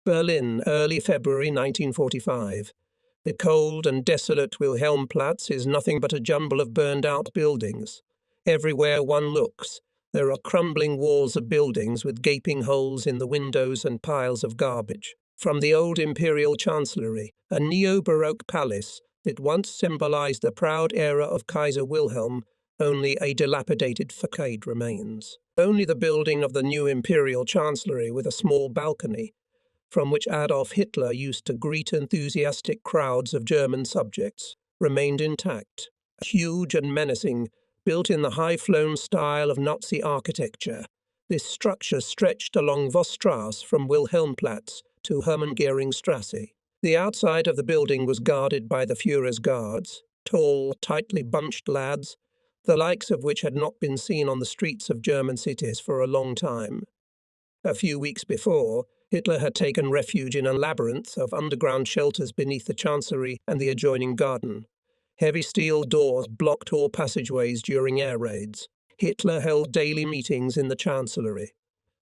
Berlin, early February 1945. The cold and desolate Wilhelmplatz is nothing but a jumble of burned-out buildings. Everywhere one looks, there are crumbling walls of buildings with gaping holes in the windows and piles of garbage. From the old imperial chancellery, a neo-Baroque palace that once symbolized the proud era of Kaiser Wilhelm, only a dilapidated facade remains. Only the building of the new imperial chancellery with a small balcony, from which Adolf Hitler used to greet enthusiastic crowds of German subjects, remained intact. Huge and menacing, built in the high-flown style of Nazi architecture, this structure stretched along Vossstrasse from Wilhelmplatz to Hermann-Göring-Strasse. The outside of the building was guarded by the Führer's guards, tall, tightly bunched lads, the likes of which had not been seen on the streets of German cities for a long time. A few weeks before, Hitler had taken refuge in a labyrinth of underground shelters beneath the chancellery and the adjoining garden. Heavy steel doors blocked all passageways during air raids. Hitler held daily meetings in the chancellery,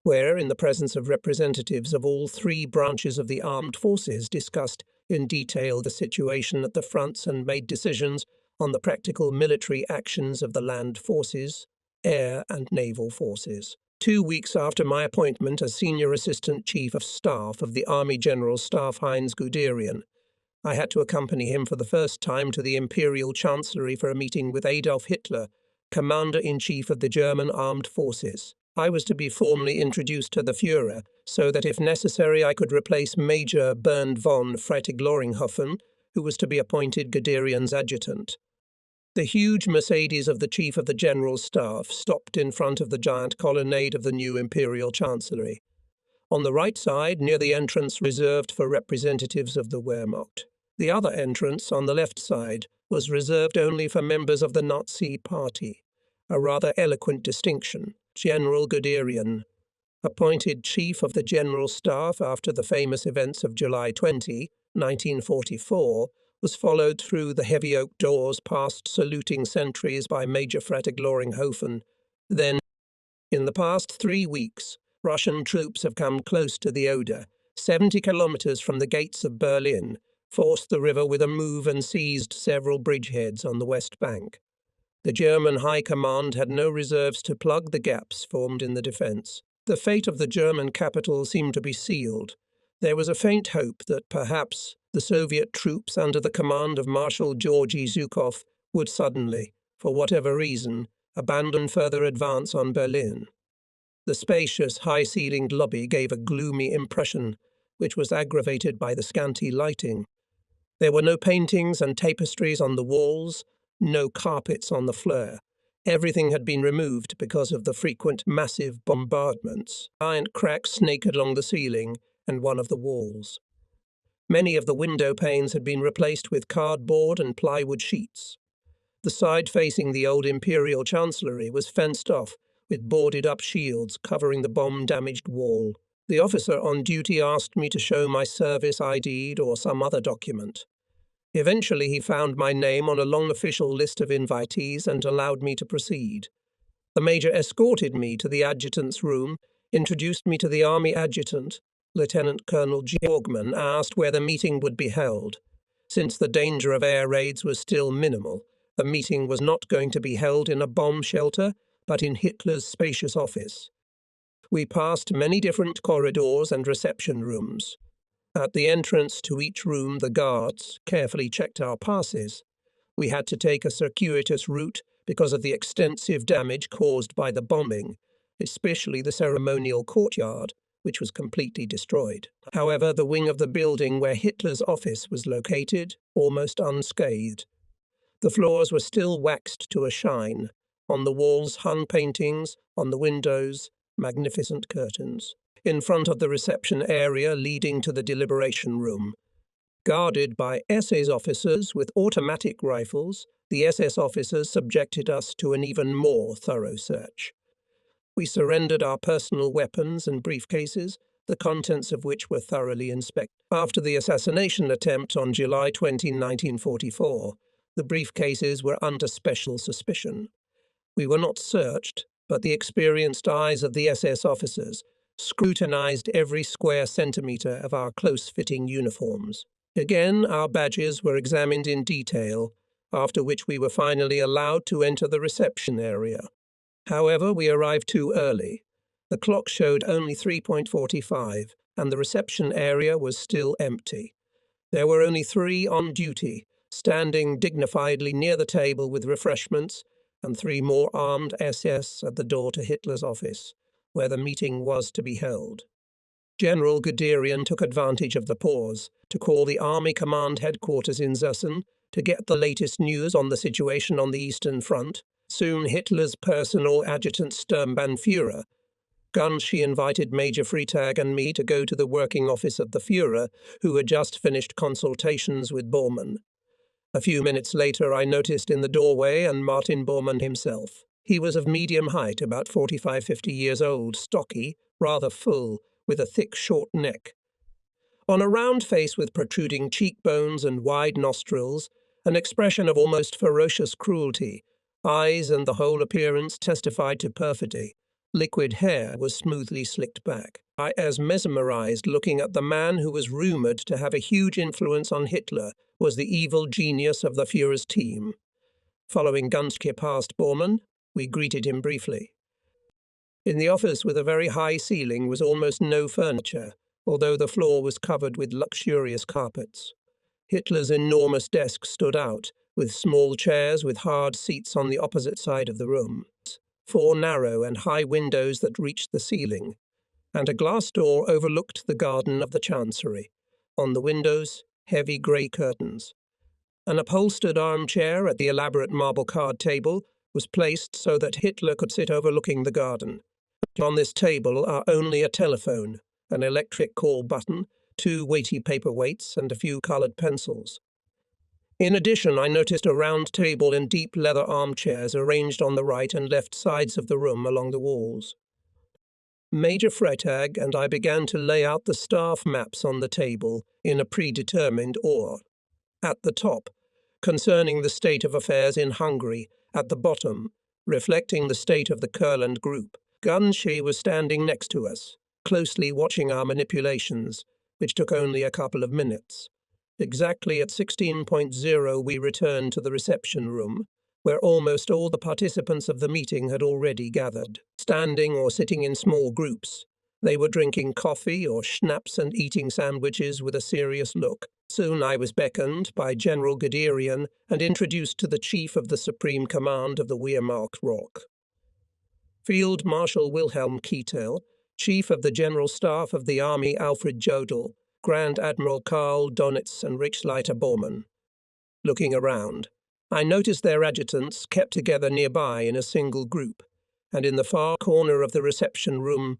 where, in the presence of representatives of all three branches of the armed forces, discussed in detail the situation at the fronts and made decisions on the practical military actions of the land forces, air and naval forces. 2 weeks after my appointment as Senior Assistant Chief of Staff of the Army General Staff Heinz Guderian, I had to accompany him for the first time to the Imperial Chancellery for a meeting with Adolf Hitler, Commander-in-Chief of the German Armed Forces. I was to be formally introduced to the Führer, so that if necessary I could replace Major Bernd von Freytag-Loringhofen, who was to be appointed Guderian's adjutant. The huge Mercedes of the Chief of the General Staff stopped in front of the giant colonnade of the new Imperial Chancellery, on the right side near the entrance reserved for representatives of the Wehrmacht. The other entrance, on the left side, was reserved only for members of the Nazi Party, a rather eloquent distinction. General Guderian, appointed Chief of the General Staff after the famous events of July 20, 1944, was followed through the heavy oak doors past saluting sentries by Major Freytag-Loringhofen. Then, in the past 3 weeks, Russian troops have come close to the Oder, 70 kilometers from the gates of Berlin, forced the river with a move and seized several bridgeheads on the west bank. The German High Command had no reserves to plug the gaps formed in the defense. The fate of the German capital seemed to be sealed. There was a faint hope that perhaps the Soviet troops under the command of Marshal Georgy Zhukov would suddenly, for whatever reason, abandon further advance on Berlin. The spacious, high-ceilinged lobby gave a gloomy impression, which was aggravated by the scanty lighting. There were no paintings and tapestries on the walls, no carpets on the floor. Everything had been removed because of the frequent massive bombardments. Giant cracks snaked along the ceiling and one of the walls. Many of the window panes had been replaced with cardboard and plywood sheets. The side facing the old Imperial Chancellery was fenced off with boarded-up shields covering the bomb-damaged wall. The officer on duty asked me to show my service ID or some other document. Eventually he found my name on a long official list of invitees and allowed me to proceed. The major escorted me to the adjutant's room, introduced me to the army adjutant. Lieutenant Colonel Georgman asked where the meeting would be held. Since the danger of air raids was still minimal, the meeting was not going to be held in a bomb shelter, but in Hitler's spacious office. We passed many different corridors and reception rooms. At the entrance to each room, the guards carefully checked our passes. We had to take a circuitous route because of the extensive damage caused by the bombing, especially the ceremonial courtyard, which was completely destroyed. However, the wing of the building where Hitler's office was located, almost unscathed. The floors were still waxed to a shine. On the walls hung paintings, on the windows, magnificent curtains. In front of the reception area leading to the deliberation room, guarded by SS officers with automatic rifles, the SS officers subjected us to an even more thorough search. We surrendered our personal weapons and briefcases, the contents of which were thoroughly inspected. After the assassination attempt on July 20, 1944, the briefcases were under special suspicion. We were not searched, but the experienced eyes of the SS officers scrutinized every square centimetre of our close-fitting uniforms. Again, our badges were examined in detail, after which we were finally allowed to enter the reception area. However, we arrived too early. The clock showed only 3:45, and the reception area was still empty. There were only 3 on duty, standing dignifiedly near the table with refreshments, and 3 more armed SS at the door to Hitler's office, where the meeting was to be held. General Guderian took advantage of the pause to call the Army Command Headquarters in Zessen to get the latest news on the situation on the Eastern Front. Soon Hitler's personal adjutant Sturmbannführer, Gunsch, invited Major Freitag and me to go to the working office of the Führer, who had just finished consultations with Bormann. A few minutes later I noticed in the doorway and Martin Bormann himself. He was of medium height, about 45-50 years old, stocky, rather full, with a thick, short neck. On a round face with protruding cheekbones and wide nostrils, an expression of almost ferocious cruelty, eyes and the whole appearance testified to perfidy. Liquid hair was smoothly slicked back. I was mesmerized looking at the man who was rumoured to have a huge influence on Hitler, was the evil genius of the Führer's team. Following Gunschke past Bormann, we greeted him briefly. In the office with a very high ceiling was almost no furniture, although the floor was covered with luxurious carpets. Hitler's enormous desk stood out, with small chairs with hard seats on the opposite side of the room, 4 narrow and high windows that reached the ceiling, and a glass door overlooked the garden of the Chancery. On the windows, heavy grey curtains. An upholstered armchair at the elaborate marble card table was placed so that Hitler could sit overlooking the garden. On this table are only a telephone, an electric call button, 2 weighty paperweights, and a few coloured pencils. In addition, I noticed a round table and deep leather armchairs arranged on the right and left sides of the room along the walls. Major Freitag and I began to lay out the staff maps on the table in a predetermined order. At the top, concerning the state of affairs in Hungary; at the bottom, reflecting the state of the Kurland group. Gunsch was standing next to us, closely watching our manipulations, which took only a couple of minutes. Exactly at 16:00 we returned to the reception room, where almost all the participants of the meeting had already gathered, standing or sitting in small groups. They were drinking coffee or schnapps and eating sandwiches with a serious look. Soon I was beckoned by General Guderian and introduced to the Chief of the Supreme Command of the Wehrmacht Rock. Field Marshal Wilhelm Keitel, Chief of the General Staff of the Army Alfred Jodl, Grand Admiral Karl Donitz and Reichsleiter Bormann. Looking around, I noticed their adjutants kept together nearby in a single group, and in the far corner of the reception room,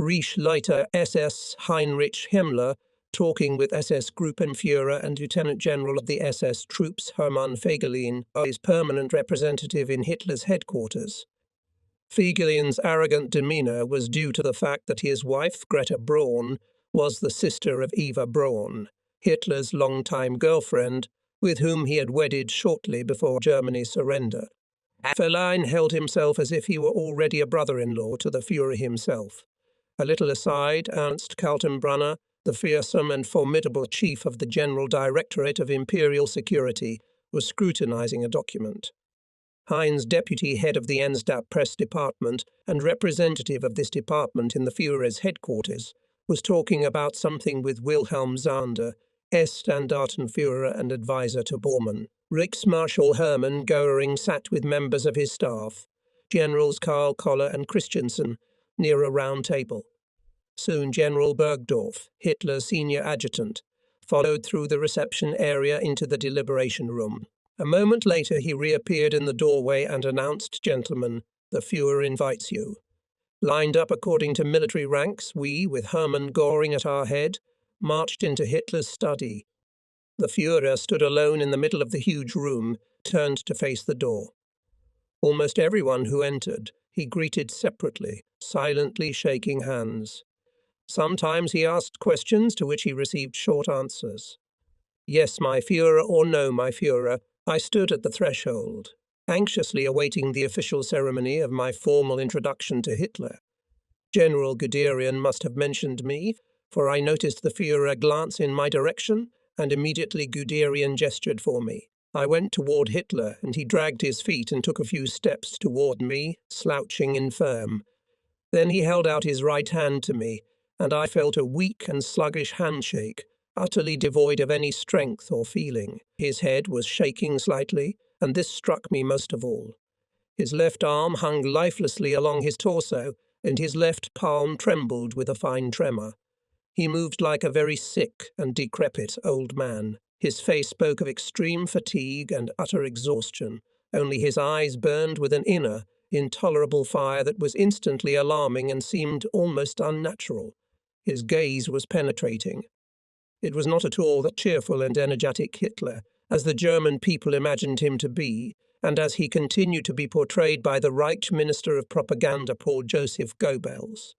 Reichsleiter SS Heinrich Himmler talking with SS Gruppenführer and Lieutenant General of the SS Troops Hermann Fegelein, his permanent representative in Hitler's headquarters. Fegelein's arrogant demeanour was due to the fact that his wife, Greta Braun, was the sister of Eva Braun, Hitler's longtime girlfriend, with whom he had wedded shortly before Germany's surrender. Fegelein held himself as if he were already a brother-in-law to the Führer himself. A little aside, Ernst Kaltenbrunner, the fearsome and formidable chief of the General Directorate of Imperial Security, was scrutinizing a document. Heinz, deputy head of the Enstat press department and representative of this department in the Führer's headquarters, was talking about something with Wilhelm Zander, S-Standartenführer and advisor to Bormann. Reichsmarschall Hermann Göring sat with members of his staff, Generals Karl Koller and Christiansen, near a round table. Soon General Bergdorf, Hitler's senior adjutant, followed through the reception area into the deliberation room. A moment later he reappeared in the doorway and announced, "Gentlemen, the Führer invites you." Lined up according to military ranks, we, with Hermann Göring at our head, marched into Hitler's study. The Führer stood alone in the middle of the huge room, turned to face the door. Almost everyone who entered he greeted separately, silently shaking hands. Sometimes he asked questions to which he received short answers. Yes, my Führer, or no, my Führer, I stood at the threshold, anxiously awaiting the official ceremony of my formal introduction to Hitler. General Guderian must have mentioned me, for I noticed the Führer glance in my direction, and immediately Guderian gestured for me. I went toward Hitler, and he dragged his feet and took a few steps toward me, slouching infirm. Then he held out his right hand to me, and I felt a weak and sluggish handshake, utterly devoid of any strength or feeling. His head was shaking slightly, and this struck me most of all. His left arm hung lifelessly along his torso, and his left palm trembled with a fine tremor. He moved like a very sick and decrepit old man. His face spoke of extreme fatigue and utter exhaustion. Only his eyes burned with an inner, intolerable fire that was instantly alarming and seemed almost unnatural. His gaze was penetrating. It was not at all the cheerful and energetic Hitler, as the German people imagined him to be, and as he continued to be portrayed by the Reich Minister of Propaganda, Paul Joseph Goebbels.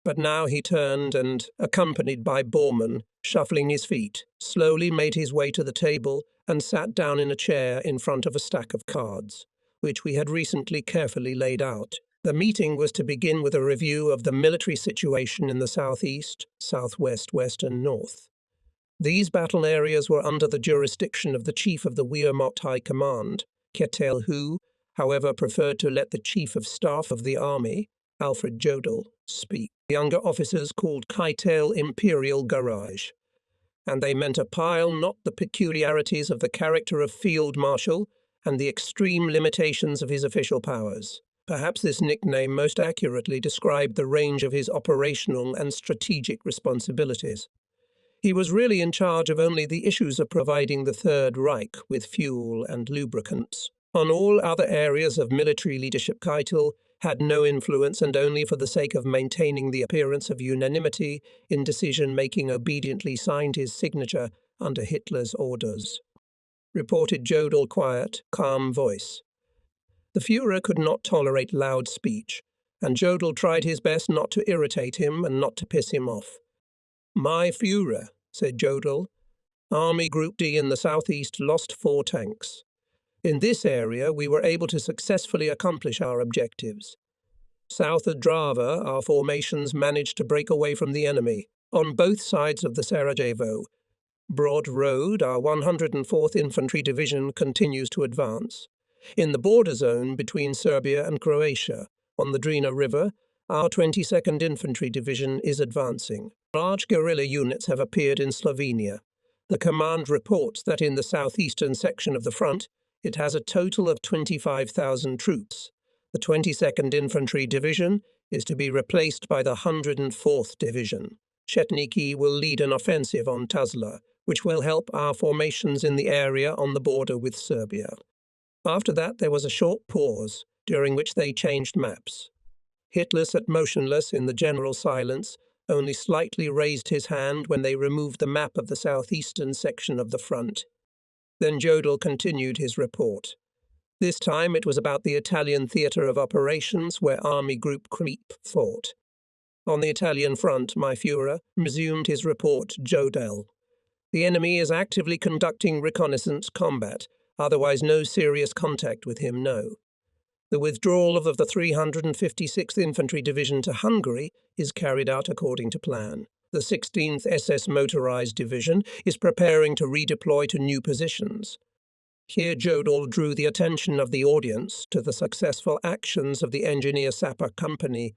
But now he turned and, accompanied by Bormann, shuffling his feet, slowly made his way to the table and sat down in a chair in front of a stack of cards, which we had recently carefully laid out. The meeting was to begin with a review of the military situation in the southeast, southwest, west, and north. These battle areas were under the jurisdiction of the Chief of the Wehrmacht High Command, Kettel, who, however, preferred to let the Chief of Staff of the Army, Alfred Jodl, speak. The younger officers called Keitel Imperial Garage, and they meant a pile not the peculiarities of the character of Field Marshal and the extreme limitations of his official powers. Perhaps this nickname most accurately described the range of his operational and strategic responsibilities. He was really in charge of only the issues of providing the Third Reich with fuel and lubricants. On all other areas of military leadership, Keitel had no influence and only for the sake of maintaining the appearance of unanimity in decision-making obediently signed his signature under Hitler's orders. Reported Jodl quiet, calm voice. The Führer could not tolerate loud speech, and Jodl tried his best not to irritate him and not to piss him off. My Führer, said Jodl, Army Group D in the southeast lost 4 tanks. In this area, we were able to successfully accomplish our objectives. South of Drava, our formations managed to break away from the enemy. On both sides of the Sarajevo Broad Road, our 104th Infantry Division continues to advance. In the border zone between Serbia and Croatia, on the Drina River, our 22nd Infantry Division is advancing. Large guerrilla units have appeared in Slovenia. The command reports that in the southeastern section of the front, it has a total of 25,000 troops. The 22nd Infantry Division is to be replaced by the 104th Division. Chetniki will lead an offensive on Tuzla, which will help our formations in the area on the border with Serbia. After that, there was a short pause, during which they changed maps. Hitler sat motionless in the general silence, only slightly raised his hand when they removed the map of the southeastern section of the front. Then Jodl continued his report. This time it was about the Italian theatre of operations where Army Group Creep fought. On the Italian front, my Führer resumed his report, Jodl. The enemy is actively conducting reconnaissance combat, otherwise no serious contact with him, no. The withdrawal of the 356th Infantry Division to Hungary is carried out according to plan. The 16th SS Motorized Division is preparing to redeploy to new positions. Here Jodl drew the attention of the audience to the successful actions of the Engineer Sapper Company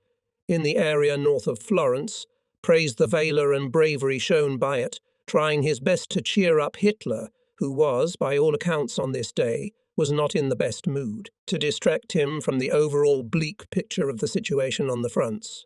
in the area north of Florence, praised the valor and bravery shown by it, trying his best to cheer up Hitler, who was, by all accounts on this day, was not in the best mood, to distract him from the overall bleak picture of the situation on the fronts.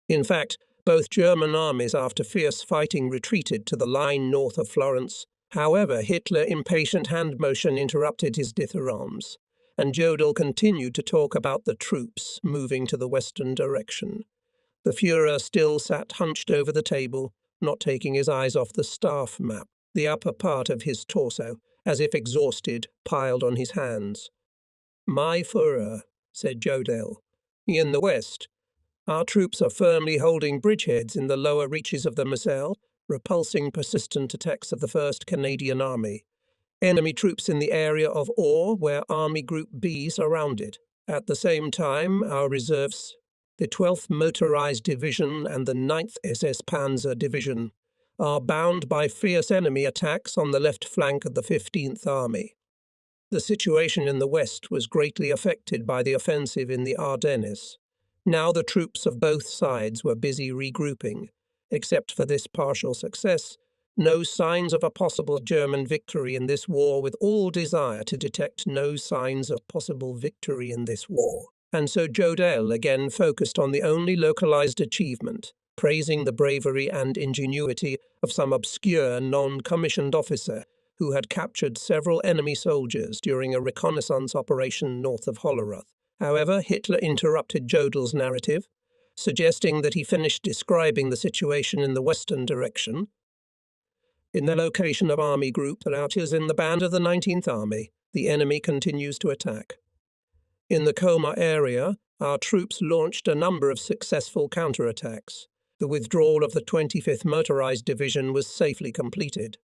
In fact, both German armies after fierce fighting retreated to the line north of Florence. However, Hitler's impatient hand motion interrupted his dithyrambs, and Jodl continued to talk about the troops moving to the western direction. The Führer still sat hunched over the table, not taking his eyes off the staff map, the upper part of his torso, as if exhausted, piled on his hands. My Führer, said Jodl, in the west, our troops are firmly holding bridgeheads in the lower reaches of the Moselle, repulsing persistent attacks of the 1st Canadian Army. Enemy troops in the area of Orr, where Army Group B surrounded. At the same time, our reserves, the 12th Motorized Division and the 9th SS Panzer Division, are bound by fierce enemy attacks on the left flank of the 15th Army. The situation in the west was greatly affected by the offensive in the Ardennes. Now the troops of both sides were busy regrouping. Except for this partial success, no signs of a possible German victory in this war, with all desire to detect no signs of possible victory in this war. And so Jodl again focused on the only localized achievement, praising the bravery and ingenuity of some obscure non-commissioned officer who had captured several enemy soldiers during a reconnaissance operation north of Hollerith. However, Hitler interrupted Jodl's narrative, suggesting that he finished describing the situation in the western direction. In the location of Army Group that is in the band of the 19th Army, the enemy continues to attack. In the Colmar area, our troops launched a number of successful counterattacks. The withdrawal of the 25th Motorized Division was safely completed.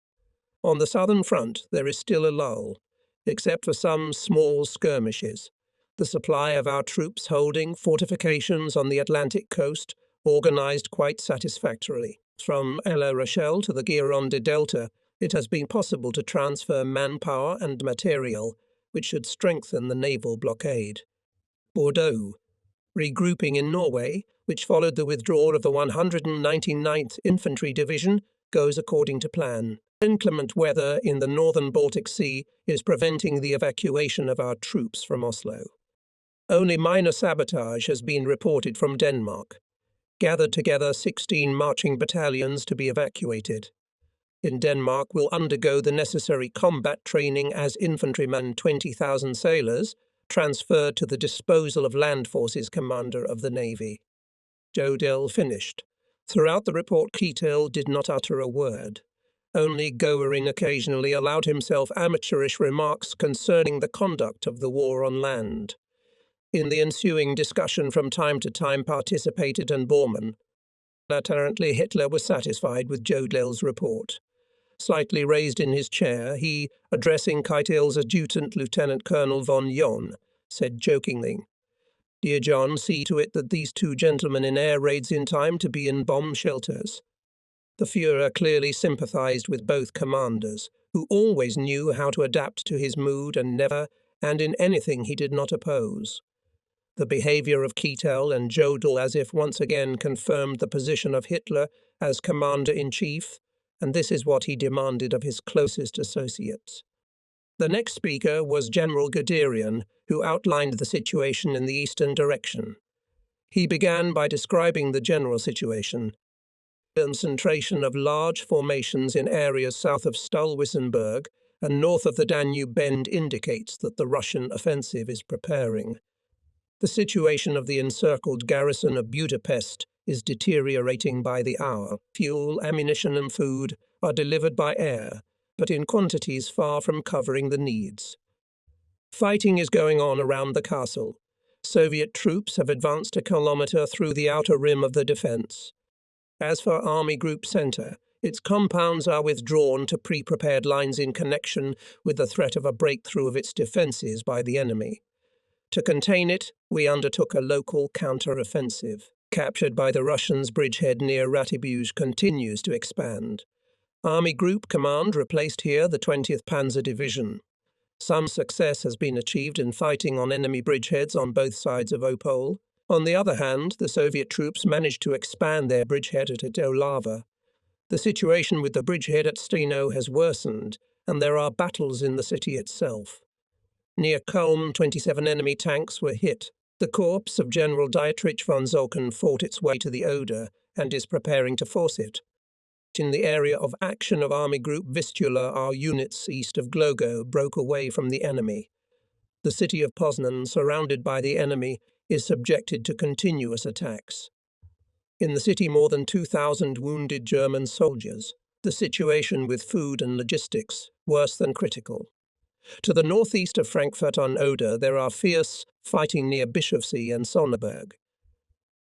On the southern front, there is still a lull, except for some small skirmishes. The supply of our troops holding fortifications on the Atlantic coast organized quite satisfactorily. From La Rochelle to the Gironde Delta, it has been possible to transfer manpower and material, which should strengthen the naval blockade. Bordeaux. Regrouping in Norway, which followed the withdrawal of the 199th Infantry Division, goes according to plan. Inclement weather in the northern Baltic Sea is preventing the evacuation of our troops from Oslo. Only minor sabotage has been reported from Denmark. Gathered together 16 marching battalions to be evacuated. In Denmark will undergo the necessary combat training as infantrymen 20,000 sailors, transferred to the disposal of Land Forces Commander of the Navy. Jodl finished. Throughout the report, Keitel did not utter a word. Only Goering occasionally allowed himself amateurish remarks concerning the conduct of the war on land. In the ensuing discussion from time to time participated and Bormann. Apparently Hitler was satisfied with Jodl's report. Slightly raised in his chair, he, addressing Keitel's adjutant Lieutenant Colonel von Jon, said jokingly, "Dear John, see to it that these two gentlemen in air raids in time to be in bomb shelters." The Führer clearly sympathized with both commanders, who always knew how to adapt to his mood and never, and in anything he did not oppose. The behavior of Keitel and Jodl as if once again confirmed the position of Hitler as commander-in-chief, and this is what he demanded of his closest associates. The next speaker was General Guderian, who outlined the situation in the eastern direction. He began by describing the general situation. Concentration of large formations in areas south of Stull-Wissenberg and north of the Danube Bend indicates that the Russian offensive is preparing. The situation of the encircled garrison of Budapest is deteriorating by the hour. Fuel, ammunition and food are delivered by air, but in quantities far from covering the needs. Fighting is going on around the castle. Soviet troops have advanced a kilometre through the outer rim of the defence. As for Army Group Centre, its compounds are withdrawn to pre-prepared lines in connection with the threat of a breakthrough of its defences by the enemy. To contain it, we undertook a local counter-offensive. Captured by the Russians, bridgehead near Ratibuge continues to expand. Army Group Command replaced here the 20th Panzer Division. Some success has been achieved in fighting on enemy bridgeheads on both sides of Opole. On the other hand, the Soviet troops managed to expand their bridgehead at Olava. The situation with the bridgehead at Steno has worsened, and there are battles in the city itself. Near Kulm, 27 enemy tanks were hit. The corps of General Dietrich von Zolken fought its way to the Oder and is preparing to force it. In the area of action of Army Group Vistula, our units east of Glogo broke away from the enemy. The city of Poznan, surrounded by the enemy, is subjected to continuous attacks. In the city, more than 2,000 wounded German soldiers. The situation with food and logistics worse than critical. To the northeast of Frankfurt on Oder, there are fierce fighting near Bischofsee and Sonneberg.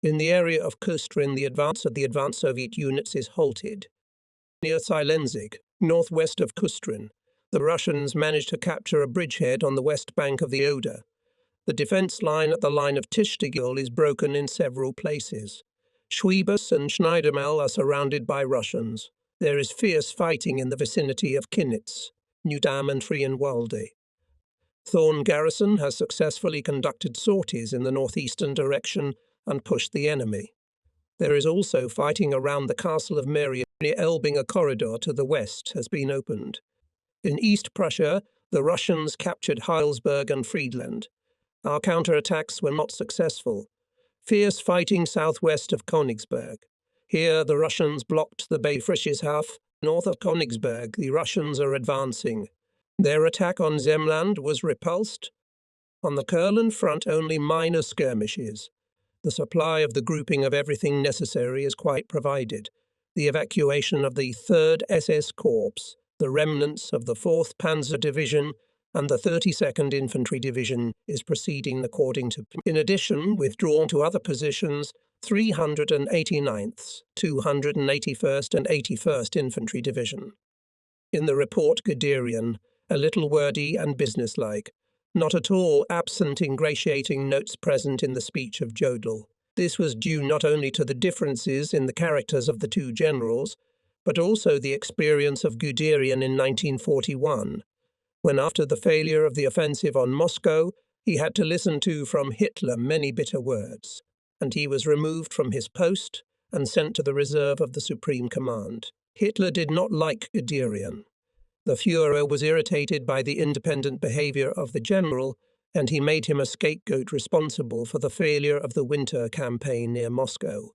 In the area of Kustrin, the advance of the advanced Soviet units is halted. Near Silenzig, northwest of Kustrin, the Russians managed to capture a bridgehead on the west bank of the Oder. The defence line at the line of Tischtegel is broken in several places. Schwiebus and Schneidermel are surrounded by Russians. There is fierce fighting in the vicinity of Kinnitz, Newdam and Frienwalde. Thorn Garrison has successfully conducted sorties in the northeastern direction and pushed the enemy. There is also fighting around the castle of Merian. Near Elbing, a corridor to the west has been opened. In East Prussia, the Russians captured Heilsberg and Friedland. Our counterattacks were not successful. Fierce fighting southwest of Königsberg. Here the Russians blocked the Bay Frischeshafen. North of Königsberg, the Russians are advancing. Their attack on Zemland was repulsed. On the Kurland front, only minor skirmishes. The supply of the grouping of everything necessary is quite provided. The evacuation of the 3rd SS Corps, the remnants of the 4th Panzer Division, and the 32nd Infantry Division is proceeding according to plan. In addition, withdrawn to other positions, 389th, 281st and 81st Infantry Division. In the report Guderian, a little wordy and businesslike, not at all absent ingratiating notes present in the speech of Jodl. This was due not only to the differences in the characters of the two generals, but also the experience of Guderian in 1941, when after the failure of the offensive on Moscow, he had to listen to from Hitler many bitter words, and he was removed from his post and sent to the reserve of the Supreme Command. Hitler did not like Guderian. The Führer was irritated by the independent behavior of the general, and he made him a scapegoat responsible for the failure of the winter campaign near Moscow,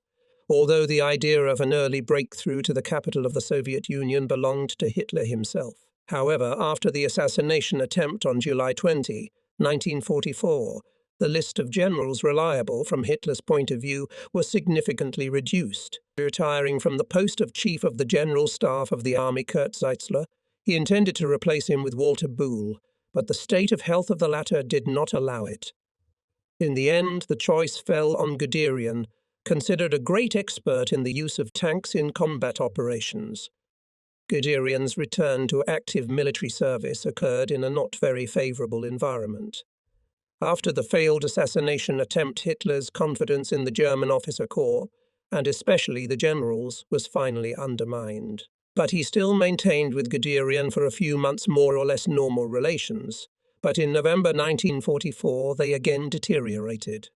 although the idea of an early breakthrough to the capital of the Soviet Union belonged to Hitler himself. However, after the assassination attempt on July 20, 1944, the list of generals reliable from Hitler's point of view was significantly reduced. Retiring from the post of Chief of the General Staff of the Army Kurt Zeitzler, he intended to replace him with Walter Buhl, but the state of health of the latter did not allow it. In the end, the choice fell on Guderian, considered a great expert in the use of tanks in combat operations. Guderian's return to active military service occurred in a not very favourable environment. After the failed assassination attempt, Hitler's confidence in the German officer corps, and especially the generals, was finally undermined. But he still maintained with Guderian for a few months more or less normal relations, but in November 1944 they again deteriorated.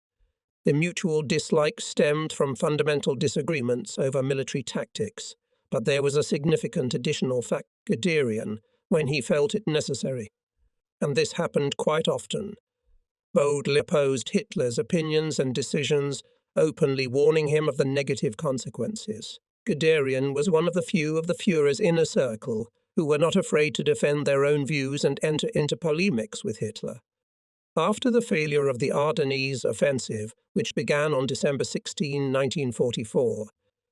The mutual dislike stemmed from fundamental disagreements over military tactics, but there was a significant additional factor: Guderian, when he felt it necessary. And this happened quite often. Boldly opposed Hitler's opinions and decisions, openly warning him of the negative consequences. Guderian was one of the few of the Führer's inner circle who were not afraid to defend their own views and enter into polemics with Hitler. After the failure of the Ardennes offensive, which began on December 16, 1944,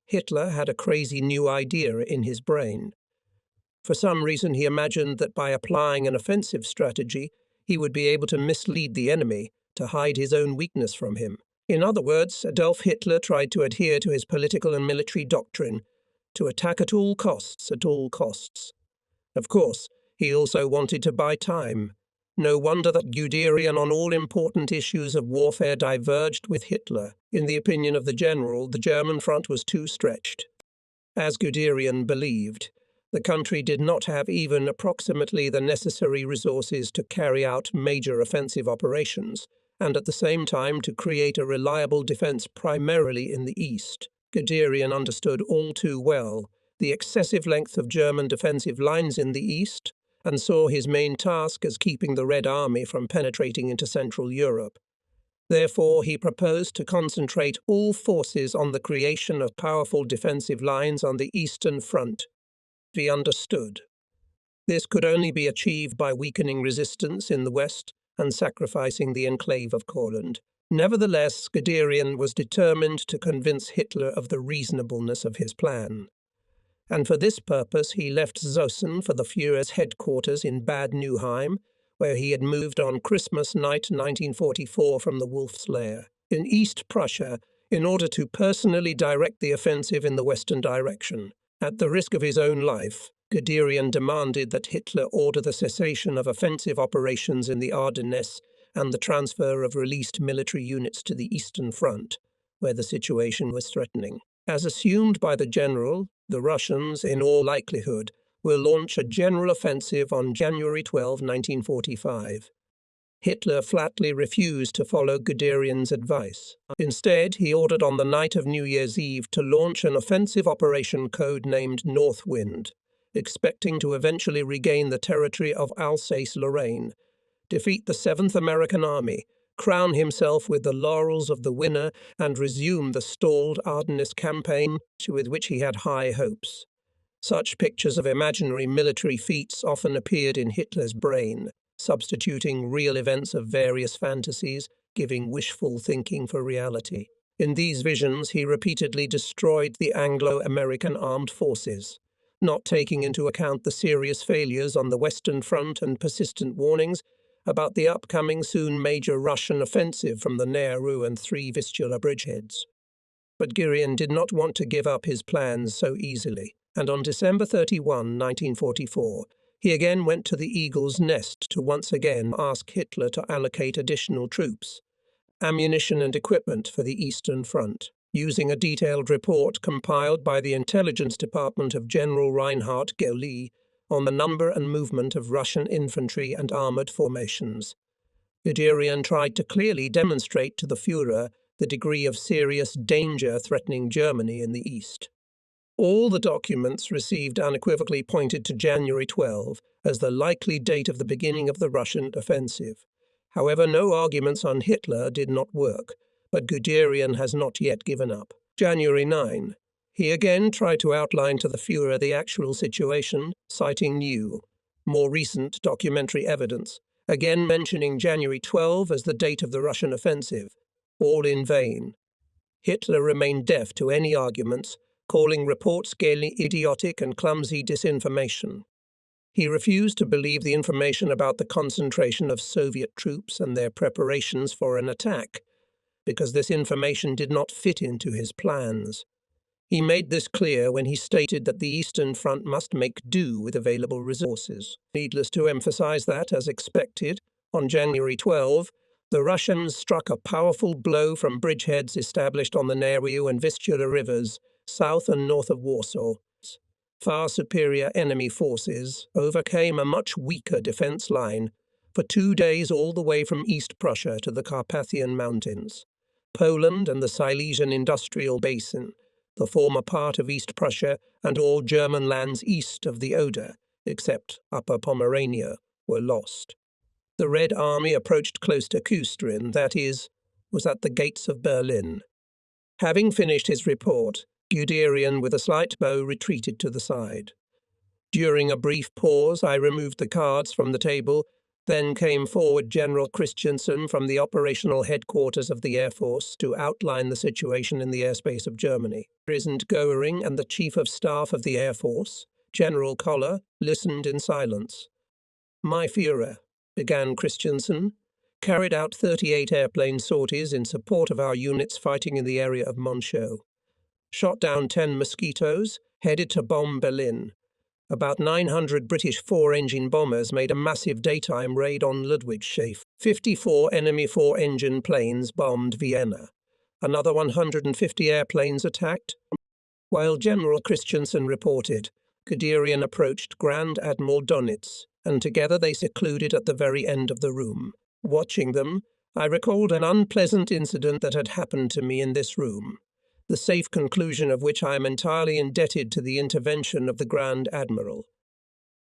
Hitler had a crazy new idea in his brain. For some reason he imagined that by applying an offensive strategy, he would be able to mislead the enemy to hide his own weakness from him. In other words, Adolf Hitler tried to adhere to his political and military doctrine, to attack at all costs, at all costs. Of course, he also wanted to buy time. No wonder that Guderian on all important issues of warfare diverged with Hitler. In the opinion of the general, the German front was too stretched. As Guderian believed, the country did not have even approximately the necessary resources to carry out major offensive operations, and at the same time to create a reliable defense primarily in the east. Guderian understood all too well the excessive length of German defensive lines in the east, and saw his main task as keeping the Red Army from penetrating into Central Europe. Therefore, he proposed to concentrate all forces on the creation of powerful defensive lines on the Eastern Front. He understood. This could only be achieved by weakening resistance in the west and sacrificing the enclave of Courland. Nevertheless, Guderian was determined to convince Hitler of the reasonableness of his plan. And for this purpose he left Zossen for the Führer's headquarters in Bad Nauheim, where he had moved on Christmas night 1944 from the Wolf's Lair, in East Prussia, in order to personally direct the offensive in the western direction. At the risk of his own life, Guderian demanded that Hitler order the cessation of offensive operations in the Ardennes and the transfer of released military units to the Eastern Front, where the situation was threatening. As assumed by the general, the Russians, in all likelihood, will launch a general offensive on January 12, 1945. Hitler flatly refused to follow Guderian's advice. Instead, he ordered on the night of New Year's Eve to launch an offensive operation code-named North Wind, expecting to eventually regain the territory of Alsace-Lorraine, defeat the 7th American Army, crown himself with the laurels of the winner, and resume the stalled Ardennes campaign with which he had high hopes. Such pictures of imaginary military feats often appeared in Hitler's brain, substituting real events of various fantasies, giving wishful thinking for reality. In these visions, he repeatedly destroyed the Anglo-American armed forces, not taking into account the serious failures on the Western Front and persistent warnings about the upcoming soon major Russian offensive from the Nauru and three Vistula bridgeheads. But Guderian did not want to give up his plans so easily, and on December 31, 1944, he again went to the Eagle's Nest to once again ask Hitler to allocate additional troops, ammunition and equipment for the Eastern Front, using a detailed report compiled by the Intelligence Department of General Reinhard Geulee on the number and movement of Russian infantry and armoured formations. Guderian tried to clearly demonstrate to the Führer the degree of serious danger threatening Germany in the East. All the documents received unequivocally pointed to January 12 as the likely date of the beginning of the Russian offensive. However, no arguments on Hitler did not work, but Guderian has not yet given up. January 9. He again tried to outline to the Führer the actual situation, citing new, more recent documentary evidence, again mentioning January 12 as the date of the Russian offensive. All in vain. Hitler remained deaf to any arguments, calling reports gaily idiotic and clumsy disinformation. He refused to believe the information about the concentration of Soviet troops and their preparations for an attack, because this information did not fit into his plans. He made this clear when he stated that the Eastern Front must make do with available resources. Needless to emphasize that, as expected, on January 12, the Russians struck a powerful blow from bridgeheads established on the Narew and Vistula rivers, south and north of Warsaw. Far superior enemy forces overcame a much weaker defense line for 2 days all the way from East Prussia to the Carpathian Mountains. Poland and the Silesian Industrial Basin, the former part of East Prussia, and all German lands east of the Oder, except Upper Pomerania, were lost. The Red Army approached close to Kustrin, that is, was at the gates of Berlin. Having finished his report, Guderian with a slight bow retreated to the side. During a brief pause, I removed the cards from the table. Then came forward General Christiansen from the operational headquarters of the Air Force to outline the situation in the airspace of Germany. President Goering and the Chief of Staff of the Air Force, General Koller, listened in silence. "My Führer," began Christiansen, "carried out 38 airplane sorties in support of our units fighting in the area of Monschau. Shot down 10 Mosquitoes, headed to bomb Berlin. About 900 British 4-engine bombers made a massive daytime raid on Ludwigshafen. 54 enemy 4-engine planes bombed Vienna. Another 150 airplanes attacked." While General Christiansen reported, Guderian approached Grand Admiral Dönitz, and together they secluded at the very end of the room. Watching them, I recalled an unpleasant incident that had happened to me in this room, the safe conclusion of which I am entirely indebted to the intervention of the Grand Admiral.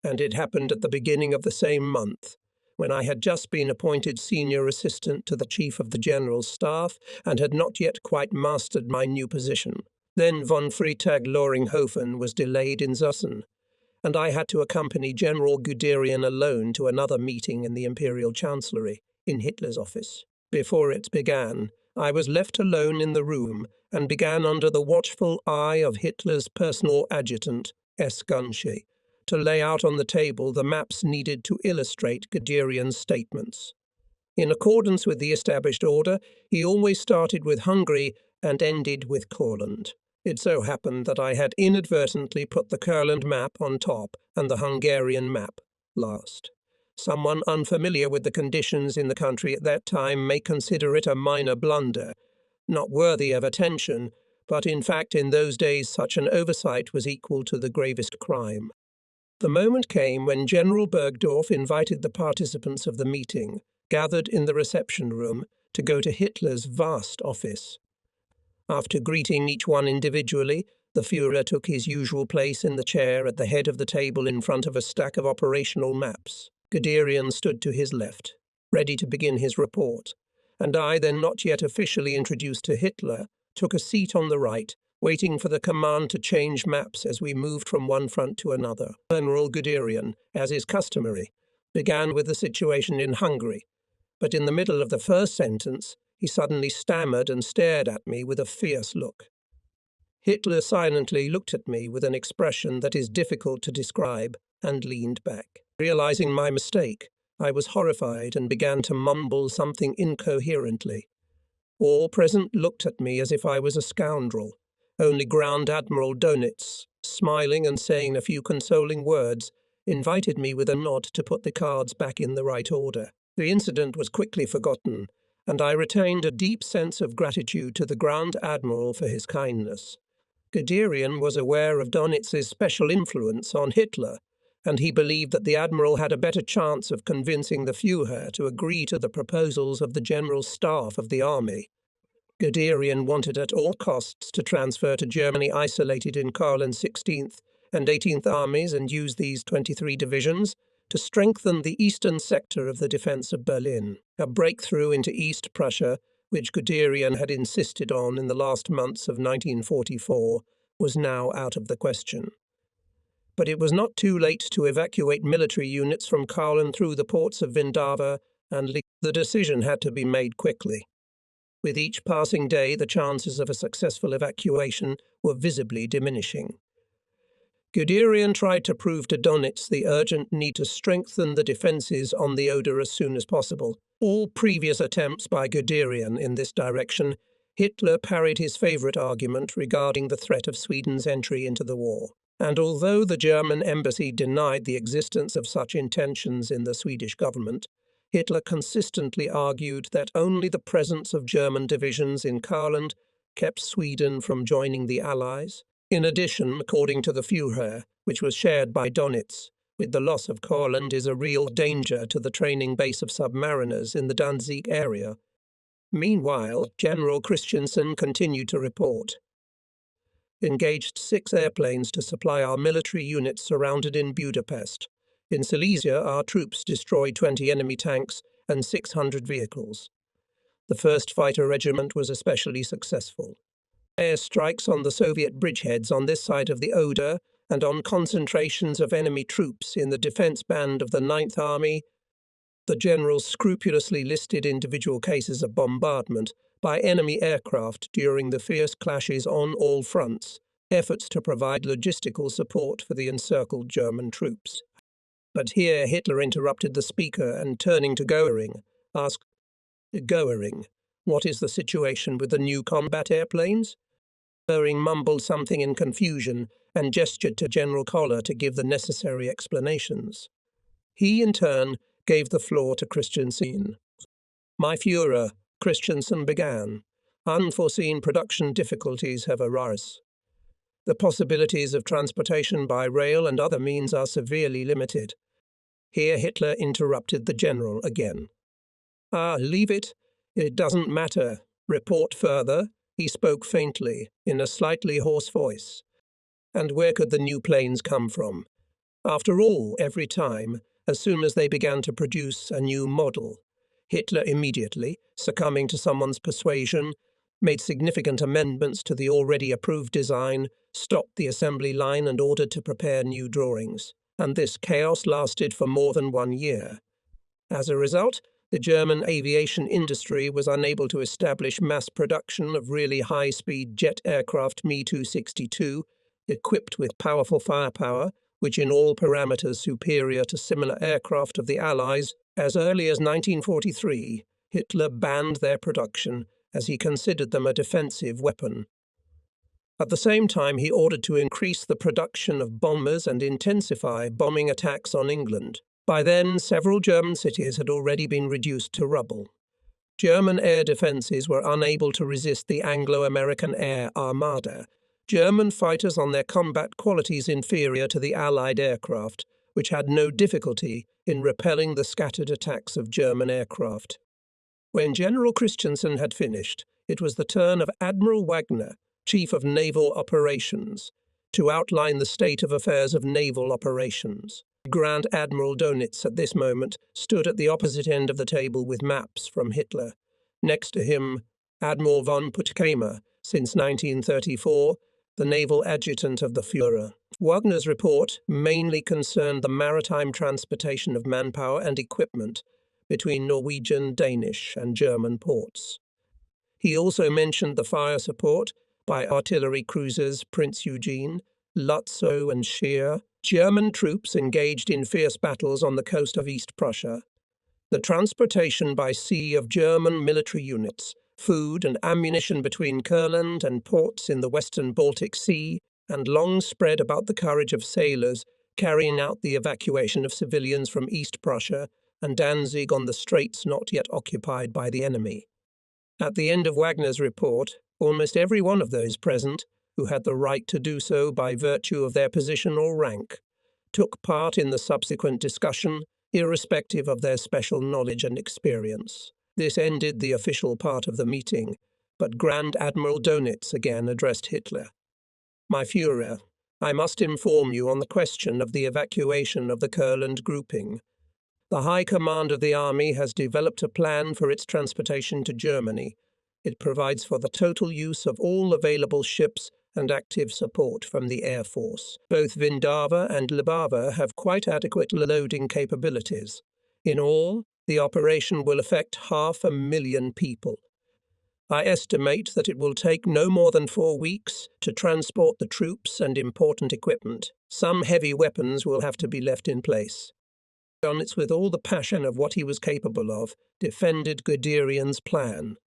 And it happened at the beginning of the same month, when I had just been appointed senior assistant to the Chief of the General Staff and had not yet quite mastered my new position. Then von Freytag-Loringhofen was delayed in Zussen, and I had to accompany General Guderian alone to another meeting in the Imperial Chancellery, in Hitler's office. Before it began, I was left alone in the room and began under the watchful eye of Hitler's personal adjutant, S. Gunsche, to lay out on the table the maps needed to illustrate Guderian's statements. In accordance with the established order, he always started with Hungary and ended with Courland. It so happened that I had inadvertently put the Courland map on top and the Hungarian map last. Someone unfamiliar with the conditions in the country at that time may consider it a minor blunder, not worthy of attention, but in fact in those days such an oversight was equal to the gravest crime. The moment came when General Bergdorf invited the participants of the meeting, gathered in the reception room, to go to Hitler's vast office. After greeting each one individually, the Führer took his usual place in the chair at the head of the table in front of a stack of operational maps. Guderian stood to his left, ready to begin his report, and I, then not yet officially introduced to Hitler, took a seat on the right, waiting for the command to change maps as we moved from one front to another. General Guderian, as is customary, began with the situation in Hungary, but in the middle of the first sentence, he suddenly stammered and stared at me with a fierce look. Hitler silently looked at me with an expression that is difficult to describe and leaned back. Realizing my mistake, I was horrified and began to mumble something incoherently. All present looked at me as if I was a scoundrel. Only Ground Admiral Dönitz, smiling and saying a few consoling words, invited me with a nod to put the cards back in the right order. The incident was quickly forgotten, and I retained a deep sense of gratitude to the Grand Admiral for his kindness. Guderian was aware of Dönitz's special influence on Hitler, and he believed that the Admiral had a better chance of convincing the Führer to agree to the proposals of the General Staff of the Army. Guderian wanted at all costs to transfer to Germany isolated in Courland's 16th and 18th Armies and use these 23 divisions to strengthen the eastern sector of the defence of Berlin. A breakthrough into East Prussia, which Guderian had insisted on in the last months of 1944, was now out of the question. But it was not too late to evacuate military units from Courland through the ports of Vindava and Lee. The decision had to be made quickly. With each passing day, the chances of a successful evacuation were visibly diminishing. Guderian tried to prove to Dönitz the urgent need to strengthen the defences on the Oder as soon as possible. All previous attempts by Guderian in this direction, Hitler parried his favourite argument regarding the threat of Sweden's entry into the war. And although the German embassy denied the existence of such intentions in the Swedish government, Hitler consistently argued that only the presence of German divisions in Courland kept Sweden from joining the Allies. In addition, according to the Führer, which was shared by Dönitz, with the loss of Courland is a real danger to the training base of submariners in the Danzig area. Meanwhile, General Christensen continued to report. Engaged 6 airplanes to supply our military units surrounded in Budapest. In Silesia, our troops destroyed 20 enemy tanks and 600 vehicles. The 1st Fighter Regiment was especially successful. Airstrikes on the Soviet bridgeheads on this side of the Oder and on concentrations of enemy troops in the defence band of the 9th Army. The general scrupulously listed individual cases of bombardment by enemy aircraft during the fierce clashes on all fronts, efforts to provide logistical support for the encircled German troops. But here Hitler interrupted the speaker and, turning to Göring, asked, "Göring, what is the situation with the new combat airplanes?" Göring mumbled something in confusion and gestured to General Koller to give the necessary explanations. He, in turn, gave the floor to Christensen. "My Führer," Christensen began, "unforeseen production difficulties have arisen. The possibilities of transportation by rail and other means are severely limited." Here Hitler interrupted the general again. "Leave it. It doesn't matter. Report further." He spoke faintly, in a slightly hoarse voice. And where could the new planes come from? After all, every time, as soon as they began to produce a new model, Hitler immediately, succumbing to someone's persuasion, made significant amendments to the already approved design, stopped the assembly line and ordered to prepare new drawings. And this chaos lasted for more than 1 year. As a result, the German aviation industry was unable to establish mass production of really high-speed jet aircraft Me-262, equipped with powerful firepower, which in all parameters superior to similar aircraft of the Allies. As early as 1943, Hitler banned their production, as he considered them a defensive weapon. At the same time, he ordered to increase the production of bombers and intensify bombing attacks on England. By then, several German cities had already been reduced to rubble. German air defences were unable to resist the Anglo-American air armada, German fighters on their combat qualities inferior to the Allied aircraft, which had no difficulty in repelling the scattered attacks of German aircraft. When General Christensen had finished, it was the turn of Admiral Wagner, Chief of Naval Operations, to outline the state of affairs of naval operations. Grand Admiral Dönitz at this moment stood at the opposite end of the table with maps from Hitler. Next to him, Admiral von Puttkamer, since 1934, the naval adjutant of the Führer. Wagner's report mainly concerned the maritime transportation of manpower and equipment between Norwegian, Danish, and German ports. He also mentioned the fire support by artillery cruisers Prince Eugene, Lutzow, and Scheer, German troops engaged in fierce battles on the coast of East Prussia, the transportation by sea of German military units, food and ammunition between Kurland and ports in the western Baltic Sea, and long spread about the courage of sailors carrying out the evacuation of civilians from East Prussia and Danzig on the straits not yet occupied by the enemy. At the end of Wagner's report, almost every one of those present, who had the right to do so by virtue of their position or rank, took part in the subsequent discussion, irrespective of their special knowledge and experience. This ended the official part of the meeting, but Grand Admiral Dönitz again addressed Hitler. "My Führer, I must inform you on the question of the evacuation of the Kurland grouping. The High Command of the Army has developed a plan for its transportation to Germany. It provides for the total use of all available ships and active support from the Air Force. Both Vindava and Libava have quite adequate loading capabilities. In all, the operation will affect 500,000 people. I estimate that it will take no more than 4 weeks to transport the troops and important equipment. Some heavy weapons will have to be left in place." Dönitz, with all the passion of what he was capable of, defended Guderian's plan.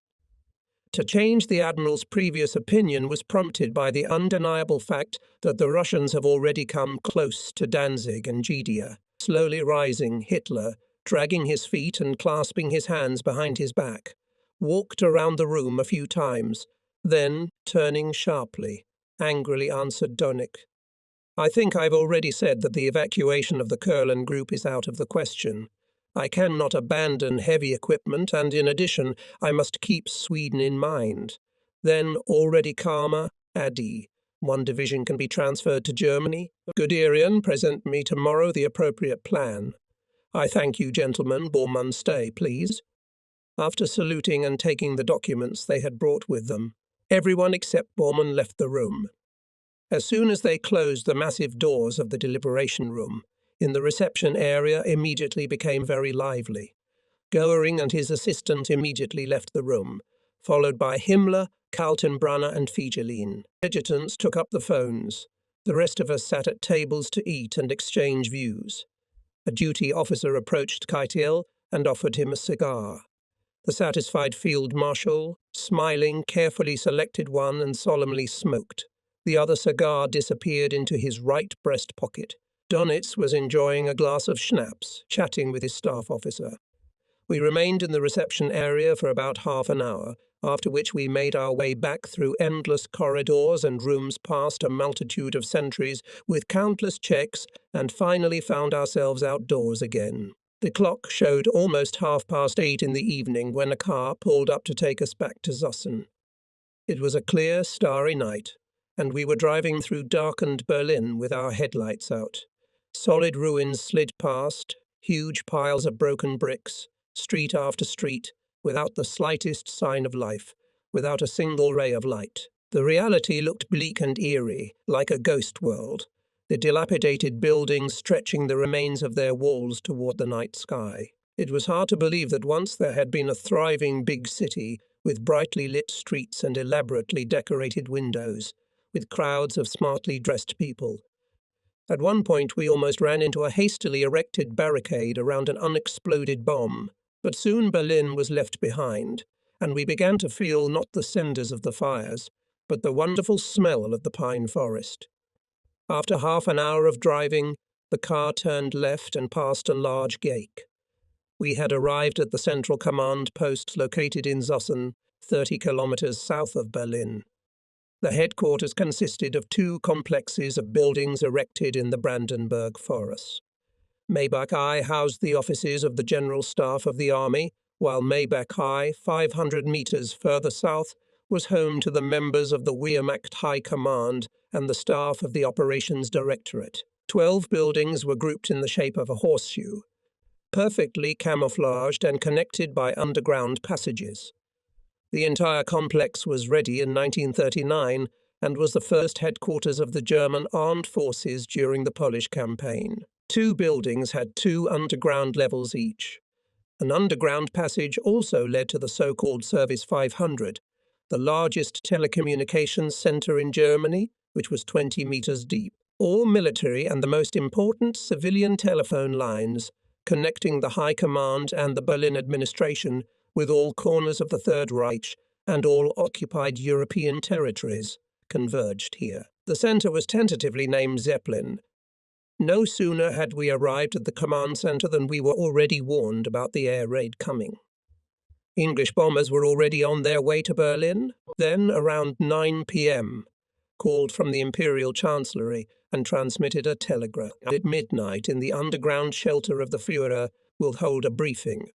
To change the Admiral's previous opinion was prompted by the undeniable fact that the Russians have already come close to Danzig and Gdynia. Slowly rising, Hitler, dragging his feet and clasping his hands behind his back, walked around the room a few times, then, turning sharply, angrily answered Dönitz, "I think I've already said that the evacuation of the Kurland group is out of the question. I cannot abandon heavy equipment, and in addition, I must keep Sweden in mind. Then, already calmer, Adi. One division can be transferred to Germany. Guderian, present me tomorrow the appropriate plan. I thank you, gentlemen. Bormann, stay, please." After saluting and taking the documents they had brought with them, everyone except Bormann left the room. As soon as they closed the massive doors of the deliberation room, in the reception area immediately became very lively. Goering and his assistant immediately left the room, followed by Himmler, Kaltenbrunner and Fiegelin. Adjutants took up the phones. The rest of us sat at tables to eat and exchange views. A duty officer approached Keitel and offered him a cigar. The satisfied field marshal, smiling, carefully selected one and solemnly smoked. The other cigar disappeared into his right breast pocket. Dönitz was enjoying a glass of schnapps, chatting with his staff officer. We remained in the reception area for about half an hour, after which we made our way back through endless corridors and rooms past a multitude of sentries with countless checks, and finally found ourselves outdoors again. The clock showed almost 8:30 in the evening when a car pulled up to take us back to Zossen. It was a clear, starry night, and we were driving through darkened Berlin with our headlights out. Solid ruins slid past, huge piles of broken bricks, street after street, without the slightest sign of life, without a single ray of light. The reality looked bleak and eerie, like a ghost world, the dilapidated buildings stretching the remains of their walls toward the night sky. It was hard to believe that once there had been a thriving big city, with brightly lit streets and elaborately decorated windows, with crowds of smartly dressed people. At one point we almost ran into a hastily erected barricade around an unexploded bomb, but soon Berlin was left behind, and we began to feel not the cinders of the fires, but the wonderful smell of the pine forest. After half an hour of driving, The car turned left and passed a large gate. We had arrived at the Central Command post located in Zossen, 30 kilometers south of Berlin. The headquarters consisted of two complexes of buildings erected in the Brandenburg Forest. Maybach High housed the offices of the General Staff of the Army, while Maybach High, 500 meters further south, was home to the members of the Wehrmacht High Command and the staff of the Operations Directorate. 12 buildings were grouped in the shape of a horseshoe, perfectly camouflaged and connected by underground passages. The entire complex was ready in 1939 and was the first headquarters of the German armed forces during the Polish campaign. 2 buildings had 2 underground levels each. An underground passage also led to the so-called Service 500, the largest telecommunications center in Germany, which was 20 meters deep. All military and the most important civilian telephone lines connecting the High Command and the Berlin administration with all corners of the Third Reich and all occupied European territories converged here. The center was tentatively named Zeppelin. No sooner had we arrived at the command center than we were already warned about the air raid coming. English bombers were already on their way to Berlin. Then, around 9 p.m., called from the Imperial Chancellery and transmitted a telegram. At midnight, in the underground shelter of the Führer, will hold a briefing.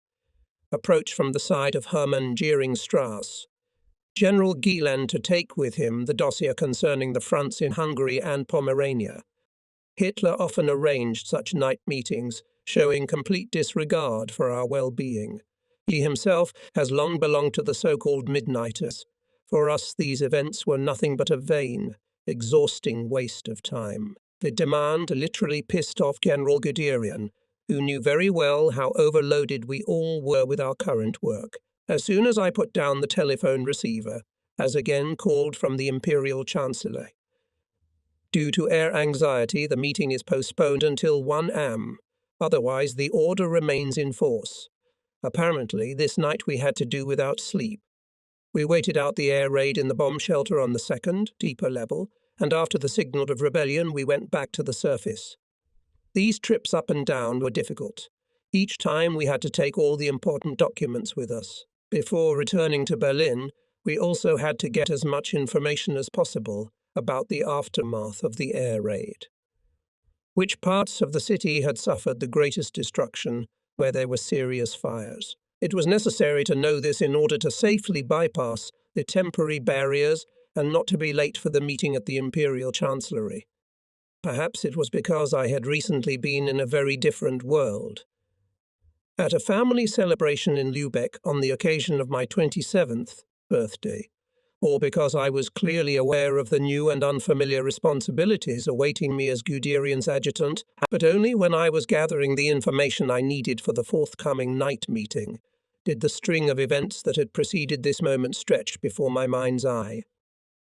Approach from the side of Hermann-Göring-Strasse. General Gieland to take with him the dossier concerning the fronts in Hungary and Pomerania. Hitler often arranged such night meetings, showing complete disregard for our well-being. He himself has long belonged to the so-called Midnighters. For us, these events were nothing but a vain, exhausting waste of time. The demand literally pissed off General Guderian, who knew very well how overloaded we all were with our current work. As soon as I put down the telephone receiver, as again called from the Imperial Chancellor. Due to air anxiety, the meeting is postponed until 1 am. Otherwise, the order remains in force. Apparently, this night we had to do without sleep. We waited out the air raid in the bomb shelter on the second, deeper level, and after the signal of rebellion, we went back to the surface. These trips up and down were difficult. Each time we had to take all the important documents with us. Before returning to Berlin, we also had to get as much information as possible about the aftermath of the air raid. Which parts of the city had suffered the greatest destruction, where there were serious fires. It was necessary to know this in order to safely bypass the temporary barriers and not to be late for the meeting at the Imperial Chancellery. Perhaps it was because I had recently been in a very different world. At a family celebration in Lübeck on the occasion of my 27th birthday, or because I was clearly aware of the new and unfamiliar responsibilities awaiting me as Guderian's adjutant, but only when I was gathering the information I needed for the forthcoming night meeting, did the string of events that had preceded this moment stretch before my mind's eye.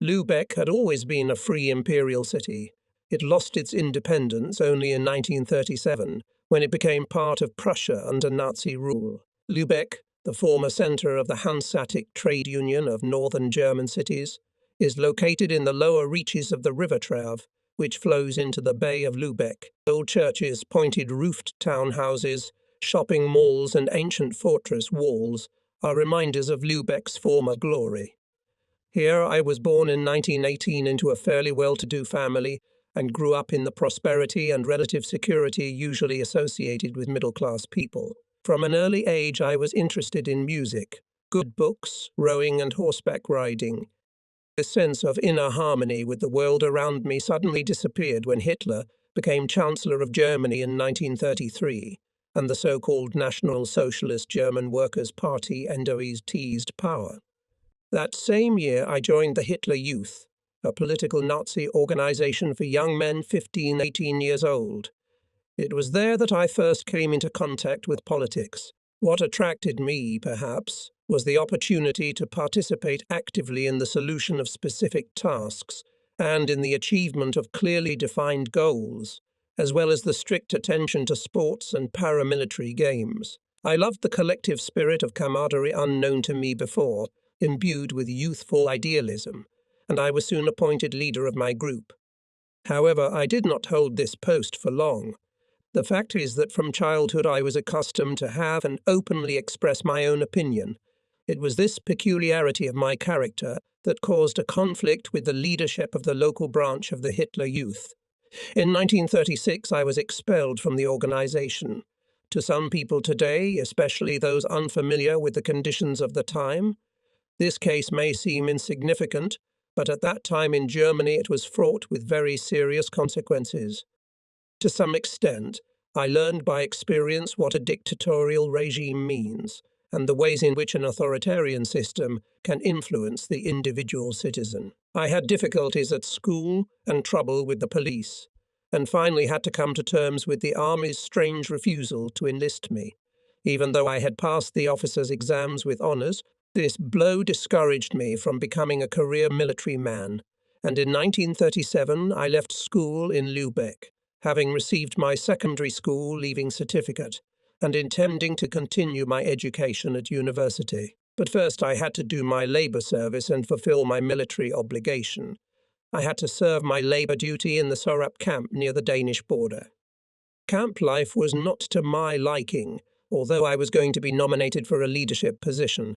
Lübeck had always been a free imperial city. It lost its independence only in 1937, when it became part of Prussia under Nazi rule. Lübeck, the former center of the Hanseatic trade union of northern German cities, is located in the lower reaches of the River Trave, which flows into the Bay of Lübeck. Old churches, pointed-roofed townhouses, shopping malls and ancient fortress walls are reminders of Lübeck's former glory. Here I was born in 1918 into a fairly well-to-do family and grew up in the prosperity and relative security usually associated with middle-class people. From an early age I was interested in music, good books, rowing and horseback riding. This sense of inner harmony with the world around me suddenly disappeared when Hitler became Chancellor of Germany in 1933, and the so-called National Socialist German Workers' Party NDOIs seized power. That same year I joined the Hitler Youth, a political Nazi organization for young men 15–18 years old. It was there that I first came into contact with politics. What attracted me, perhaps, was the opportunity to participate actively in the solution of specific tasks and in the achievement of clearly defined goals, as well as the strict attention to sports and paramilitary games. I loved the collective spirit of camaraderie unknown to me before, imbued with youthful idealism, and I was soon appointed leader of my group. However, I did not hold this post for long. The fact is that from childhood I was accustomed to have and openly express my own opinion. It was this peculiarity of my character that caused a conflict with the leadership of the local branch of the Hitler Youth. In 1936, I was expelled from the organization. To some people today, especially those unfamiliar with the conditions of the time, this case may seem insignificant, but at that time in Germany it was fraught with very serious consequences. To some extent, I learned by experience what a dictatorial regime means, and the ways in which an authoritarian system can influence the individual citizen. I had difficulties at school and trouble with the police, and finally had to come to terms with the Army's strange refusal to enlist me. Even though I had passed the officers' exams with honours, this blow discouraged me from becoming a career military man, and in 1937 I left school in Lübeck, having received my secondary school leaving certificate, and intending to continue my education at university. But first I had to do my labour service and fulfil my military obligation. I had to serve my labour duty in the Sorap camp near the Danish border. Camp life was not to my liking, although I was going to be nominated for a leadership position.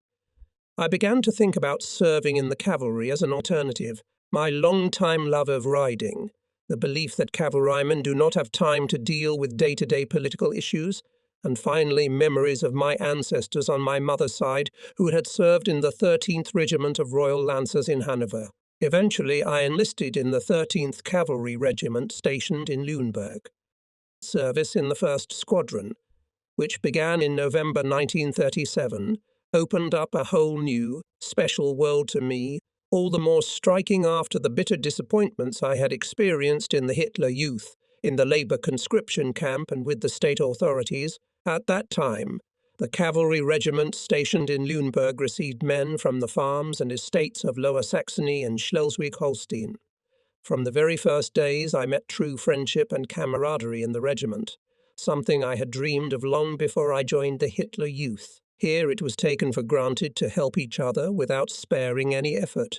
I began to think about serving in the cavalry as an alternative. My long-time love of riding, the belief that cavalrymen do not have time to deal with day-to-day political issues, and finally memories of my ancestors on my mother's side who had served in the 13th Regiment of Royal Lancers in Hanover. Eventually, I enlisted in the 13th Cavalry Regiment stationed in Lüneburg. Service in the 1st Squadron, which began in November 1937, opened up a whole new, special world to me, all the more striking after the bitter disappointments I had experienced in the Hitler Youth, in the labour conscription camp and with the state authorities. At that time, the cavalry regiment stationed in Lüneburg received men from the farms and estates of Lower Saxony and Schleswig-Holstein. From the very first days I met true friendship and camaraderie in the regiment, something I had dreamed of long before I joined the Hitler Youth. Here it was taken for granted to help each other without sparing any effort.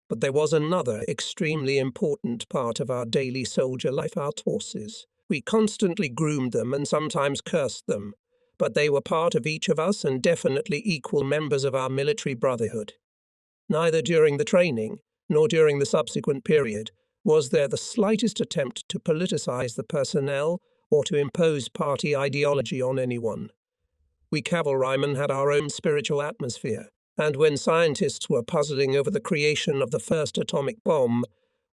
But there was another extremely important part of our daily soldier life: our horses. We constantly groomed them and sometimes cursed them, but they were part of each of us and definitely equal members of our military brotherhood. Neither during the training nor during the subsequent period was there the slightest attempt to politicize the personnel or to impose party ideology on anyone. We cavalrymen had our own spiritual atmosphere, and when scientists were puzzling over the creation of the first atomic bomb,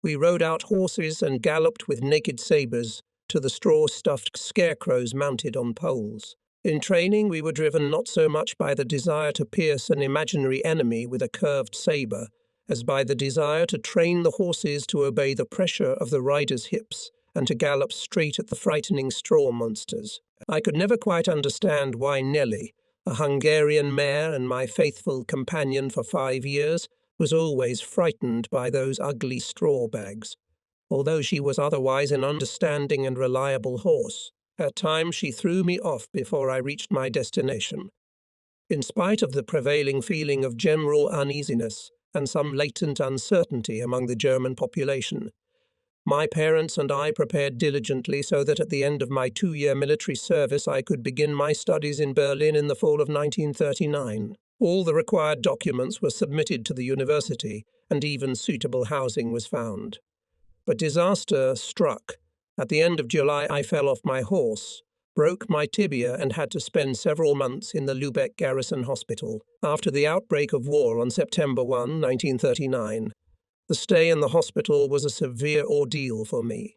we rode out horses and galloped with naked sabres to the straw-stuffed scarecrows mounted on poles. In training, we were driven not so much by the desire to pierce an imaginary enemy with a curved sabre, as by the desire to train the horses to obey the pressure of the rider's hips and to gallop straight at the frightening straw monsters. I could never quite understand why Nelly, a Hungarian mare and my faithful companion for 5 years, was always frightened by those ugly straw bags, although she was otherwise an understanding and reliable horse. At times she threw me off before I reached my destination. In spite of the prevailing feeling of general uneasiness and some latent uncertainty among the German population, my parents and I prepared diligently so that at the end of my 2-year military service I could begin my studies in Berlin in the fall of 1939. All the required documents were submitted to the university, and even suitable housing was found. But disaster struck. At the end of July I fell off my horse, broke my tibia, and had to spend several months in the Lübeck Garrison Hospital. After the outbreak of war on September 1, 1939, the stay in the hospital was a severe ordeal for me.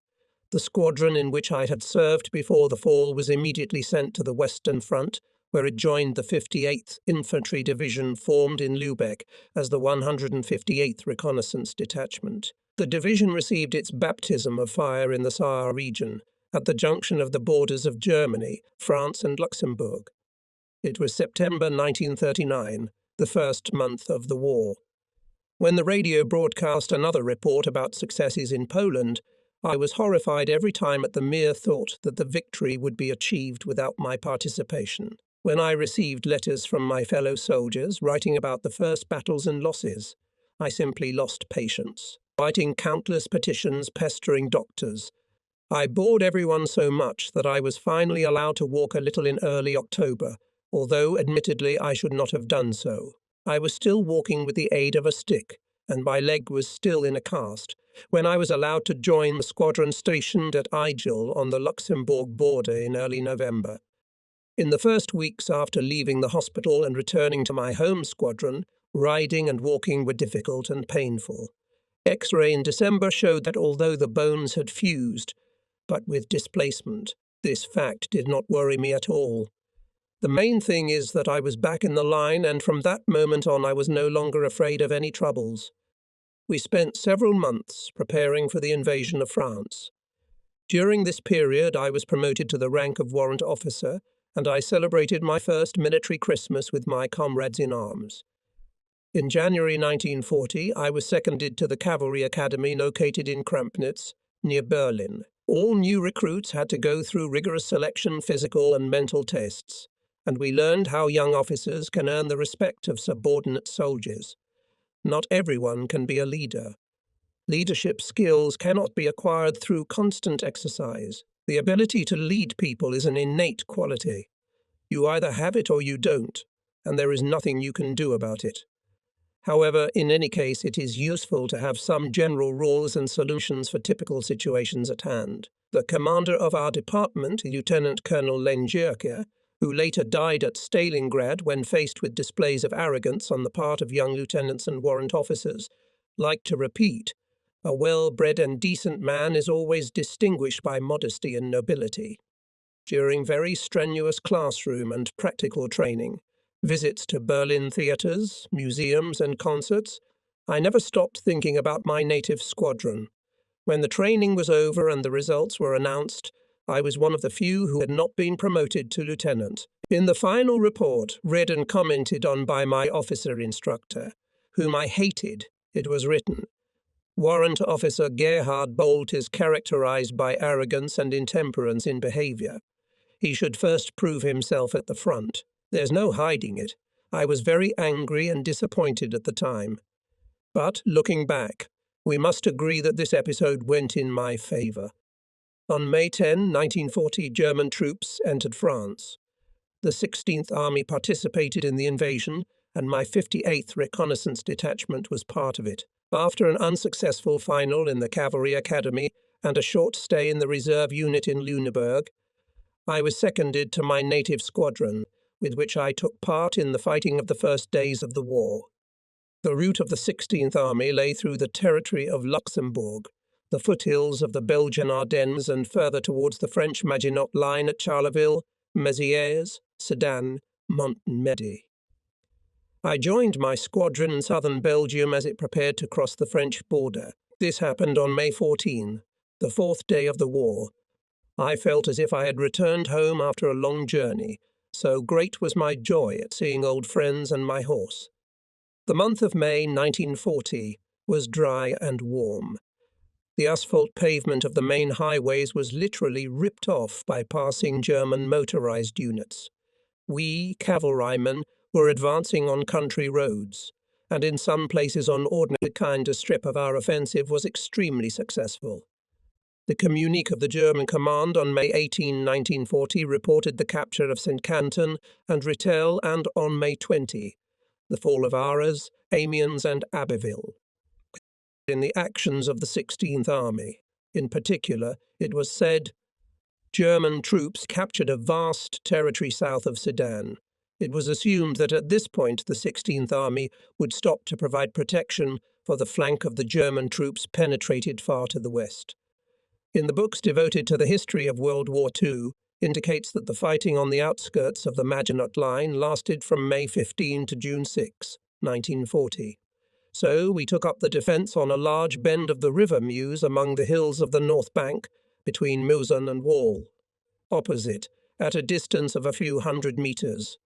The squadron in which I had served before the fall was immediately sent to the Western Front, where it joined the 58th Infantry Division formed in Lübeck as the 158th Reconnaissance Detachment. The division received its baptism of fire in the Saar region, at the junction of the borders of Germany, France and Luxembourg. It was September 1939, the first month of the war. When the radio broadcast another report about successes in Poland, I was horrified every time at the mere thought that the victory would be achieved without my participation. When I received letters from my fellow soldiers writing about the first battles and losses, I simply lost patience. Writing countless petitions pestering doctors, I bored everyone so much that I was finally allowed to walk a little in early October, although admittedly I should not have done so. I was still walking with the aid of a stick, and my leg was still in a cast, when I was allowed to join the squadron stationed at Igel on the Luxembourg border in early November. In the first weeks after leaving the hospital and returning to my home squadron, riding and walking were difficult and painful. X-ray in December showed that although the bones had fused, but with displacement, this fact did not worry me at all. The main thing is that I was back in the line, and from that moment on I was no longer afraid of any troubles. We spent several months preparing for the invasion of France. During this period I was promoted to the rank of warrant officer, and I celebrated my first military Christmas with my comrades in arms. In January 1940, I was seconded to the Cavalry Academy located in Krampnitz, near Berlin. All new recruits had to go through rigorous selection, physical and mental tests, and we learned how young officers can earn the respect of subordinate soldiers. Not everyone can be a leader. Leadership skills cannot be acquired through constant exercise. The ability to lead people is an innate quality. You either have it or you don't, and there is nothing you can do about it. However, in any case, it is useful to have some general rules and solutions for typical situations at hand. The commander of our department, Lieutenant Colonel Lengerke, who later died at Stalingrad when faced with displays of arrogance on the part of young lieutenants and warrant officers, liked to repeat, "A well-bred and decent man is always distinguished by modesty and nobility." During very strenuous classroom and practical training, visits to Berlin theatres, museums and concerts, I never stopped thinking about my native squadron. When the training was over and the results were announced, I was one of the few who had not been promoted to lieutenant. In the final report, read and commented on by my officer instructor, whom I hated, it was written, "Warrant Officer Gerhard Bolt is characterized by arrogance and intemperance in behavior. He should first prove himself at the front. There's no hiding it. I was very angry and disappointed at the time. But, looking back, we must agree that this episode went in my favour. On May 10, 1940, German troops entered France. The 16th Army participated in the invasion, and my 58th Reconnaissance Detachment was part of it. After an unsuccessful final in the Cavalry Academy and a short stay in the reserve unit in Lüneburg, I was seconded to my native squadron, with which I took part in the fighting of the first days of the war. The route of the 16th Army lay through the territory of Luxembourg, the foothills of the Belgian Ardennes, and further towards the French Maginot Line at Charleville, Mézières, Sedan, Montmedy. I joined my squadron in southern Belgium as it prepared to cross the French border. This happened on May 14, the fourth day of the war. I felt as if I had returned home after a long journey, so great was my joy at seeing old friends and my horse. The month of May 1940 was dry and warm. The asphalt pavement of the main highways was literally ripped off by passing German motorized units. We, cavalrymen, were advancing on country roads, and in some places on ordinary kind a strip of our offensive was extremely successful. The communique of the German command on May 18, 1940 reported the capture of St. Canton and Rethel, and on May 20, the fall of Arras, Amiens and Abbeville. In the actions of the 16th Army, in particular, it was said, German troops captured a vast territory south of Sedan. It was assumed that at this point the 16th Army would stop to provide protection, for the flank of the German troops penetrated far to the west. In the books devoted to the history of World War II, indicates that the fighting on the outskirts of the Maginot Line lasted from May 15 to June 6, 1940. So we took up the defence on a large bend of the river Meuse among the hills of the north bank, between Mouzon and Wall. Opposite, at a distance of a few hundred metres,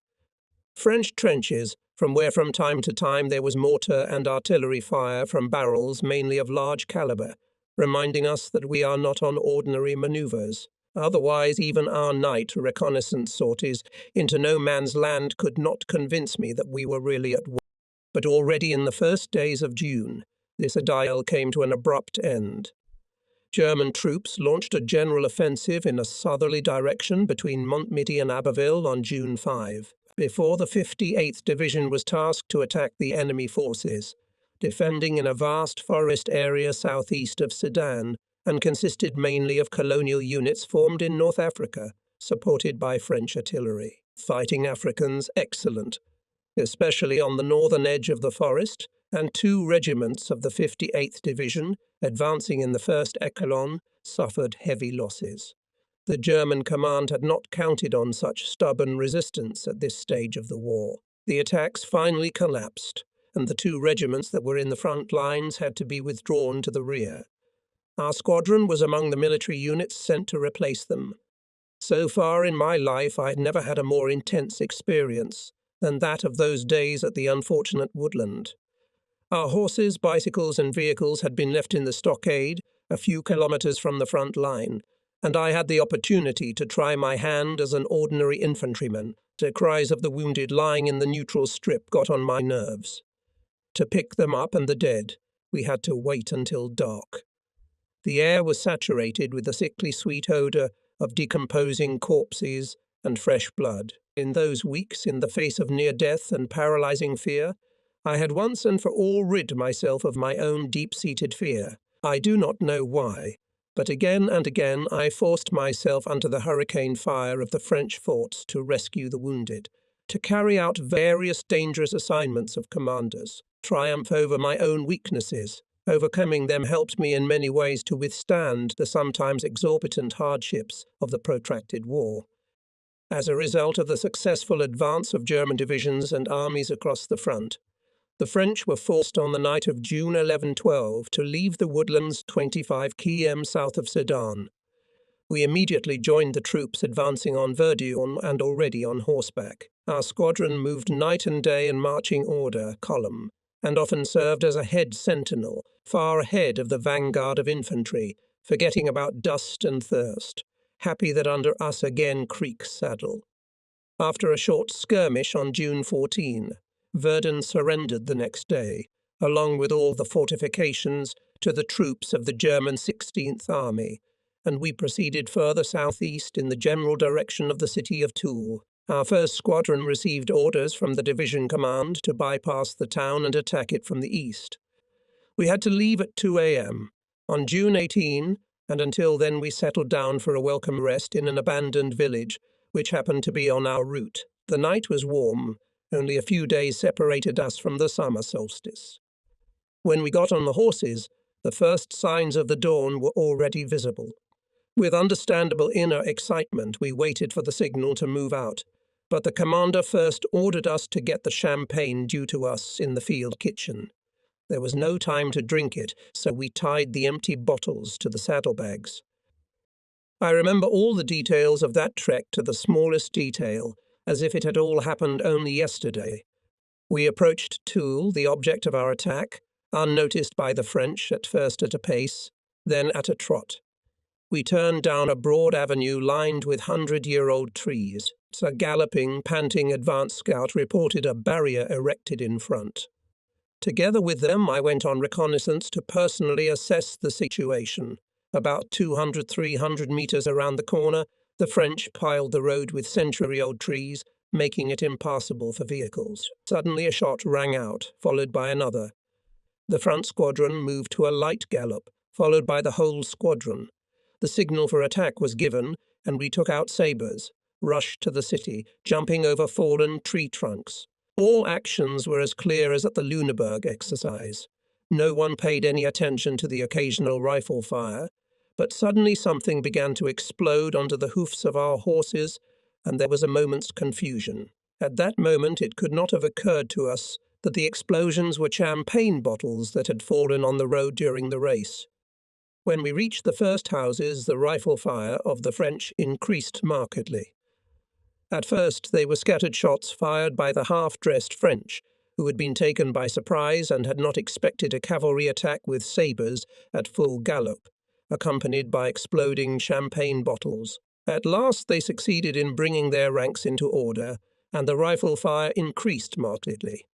French trenches, from where from time to time there was mortar and artillery fire from barrels mainly of large calibre, reminding us that we are not on ordinary manoeuvres. Otherwise, even our night reconnaissance sorties into no man's land could not convince me that we were really at war. But already in the first days of June, this idyll came to an abrupt end. German troops launched a general offensive in a southerly direction between Montmedy and Abbeville on June 5, before the 58th Division was tasked to attack the enemy forces, defending in a vast forest area southeast of Sudan, and consisted mainly of colonial units formed in North Africa, supported by French artillery. Fighting Africans excellent, especially on the northern edge of the forest, and 2 regiments of the 58th Division, advancing in the 1st Echelon, suffered heavy losses. The German command had not counted on such stubborn resistance at this stage of the war. The attacks finally collapsed, and the 2 regiments that were in the front lines had to be withdrawn to the rear. Our squadron was among the military units sent to replace them. So far in my life I had never had a more intense experience than that of those days at the unfortunate woodland. Our horses, bicycles and vehicles had been left in the stockade, a few kilometres from the front line, and I had the opportunity to try my hand as an ordinary infantryman. The cries of the wounded lying in the neutral strip got on my nerves. To pick them up and the dead, we had to wait until dark. The air was saturated with the sickly sweet odour of decomposing corpses and fresh blood. In those weeks, in the face of near death and paralysing fear, I had once and for all rid myself of my own deep-seated fear. I do not know why, but again and again I forced myself under the hurricane fire of the French forts to rescue the wounded, to carry out various dangerous assignments of commanders, triumph over my own weaknesses. Overcoming them helped me in many ways to withstand the sometimes exorbitant hardships of the protracted war. As a result of the successful advance of German divisions and armies across the front, the French were forced on the night of June 11-12 to leave the woodlands 25 km south of Sedan. We immediately joined the troops advancing on Verdun and already on horseback. Our squadron moved night and day in marching order, column, and often served as a head sentinel, far ahead of the vanguard of infantry, forgetting about dust and thirst, happy that under us again creaks saddle. After a short skirmish on June 14, Verdun surrendered the next day, along with all the fortifications, to the troops of the German 16th Army, and we proceeded further southeast in the general direction of the city of Toul. Our first squadron received orders from the division command to bypass the town and attack it from the east. We had to leave at 2 a.m. on June 18, and until then we settled down for a welcome rest in an abandoned village, which happened to be on our route. The night was warm. Only a few days separated us from the summer solstice. When we got on the horses, the first signs of the dawn were already visible. With understandable inner excitement, we waited for the signal to move out, but the commander first ordered us to get the champagne due to us in the field kitchen. There was no time to drink it, so we tied the empty bottles to the saddlebags. I remember all the details of that trek to the smallest detail, as if it had all happened only yesterday. We approached Toul, the object of our attack, unnoticed by the French, at first at a pace, then at a trot. We turned down a broad avenue lined with 100-year-old trees. A galloping, panting advance scout reported a barrier erected in front. Together with them, I went on reconnaissance to personally assess the situation. About 200-300 meters around the corner, the French piled the road with century-old trees, making it impassable for vehicles. Suddenly a shot rang out, followed by another. The front squadron moved to a light gallop, followed by the whole squadron. The signal for attack was given, and we took out sabres, rushed to the city, jumping over fallen tree trunks. All actions were as clear as at the Lüneburg exercise. No one paid any attention to the occasional rifle fire, but suddenly something began to explode under the hoofs of our horses, and there was a moment's confusion. At that moment it could not have occurred to us that the explosions were champagne bottles that had fallen on the road during the race. When we reached the first houses, the rifle fire of the French increased markedly. At first they were scattered shots fired by the half-dressed French, who had been taken by surprise and had not expected a cavalry attack with sabres at full gallop, accompanied by exploding champagne bottles. At last they succeeded in bringing their ranks into order, and the rifle fire increased markedly.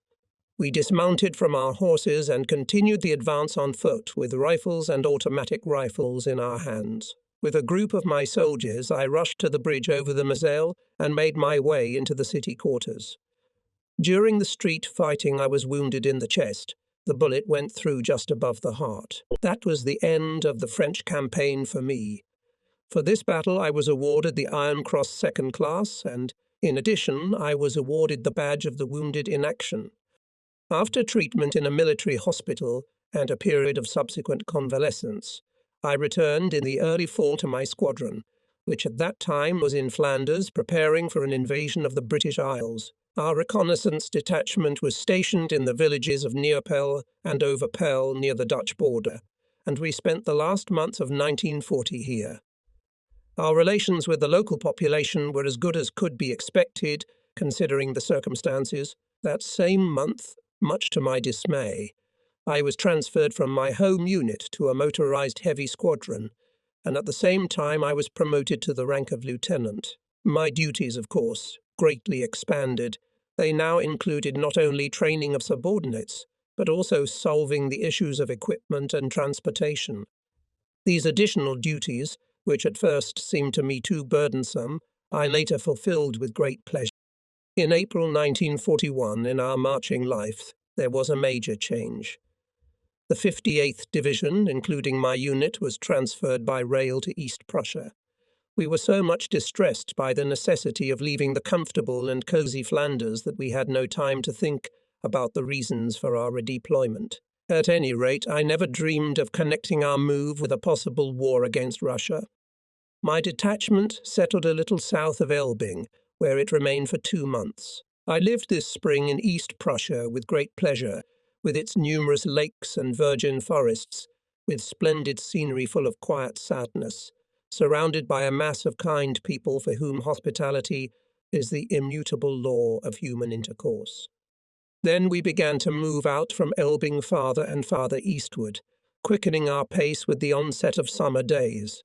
We dismounted from our horses and continued the advance on foot with rifles and automatic rifles in our hands. With a group of my soldiers, I rushed to the bridge over the Moselle and made my way into the city quarters. During the street fighting, I was wounded in the chest. The bullet went through just above the heart. That was the end of the French campaign for me. For this battle, I was awarded the Iron Cross Second Class, and, in addition, I was awarded the Badge of the Wounded in Action. After treatment in a military hospital and a period of subsequent convalescence, I returned in the early fall to my squadron, which at that time was in Flanders preparing for an invasion of the British Isles. Our reconnaissance detachment was stationed in the villages of Neerpel and Overpel near the Dutch border, and we spent the last months of 1940 here. Our relations with the local population were as good as could be expected, considering the circumstances. That same month, much to my dismay, I was transferred from my home unit to a motorized heavy squadron, and at the same time I was promoted to the rank of lieutenant. My duties, of course, greatly expanded. They now included not only training of subordinates, but also solving the issues of equipment and transportation. These additional duties, which at first seemed to me too burdensome, I later fulfilled with great pleasure. In April 1941, in our marching life, there was a major change. The 58th Division, including my unit, was transferred by rail to East Prussia. We were so much distressed by the necessity of leaving the comfortable and cosy Flanders that we had no time to think about the reasons for our redeployment. At any rate, I never dreamed of connecting our move with a possible war against Russia. My detachment settled a little south of Elbing, where it remained for 2 months. I lived this spring in East Prussia with great pleasure, with its numerous lakes and virgin forests, with splendid scenery full of quiet sadness, surrounded by a mass of kind people for whom hospitality is the immutable law of human intercourse. Then we began to move out from Elbing farther and farther eastward, quickening our pace with the onset of summer days.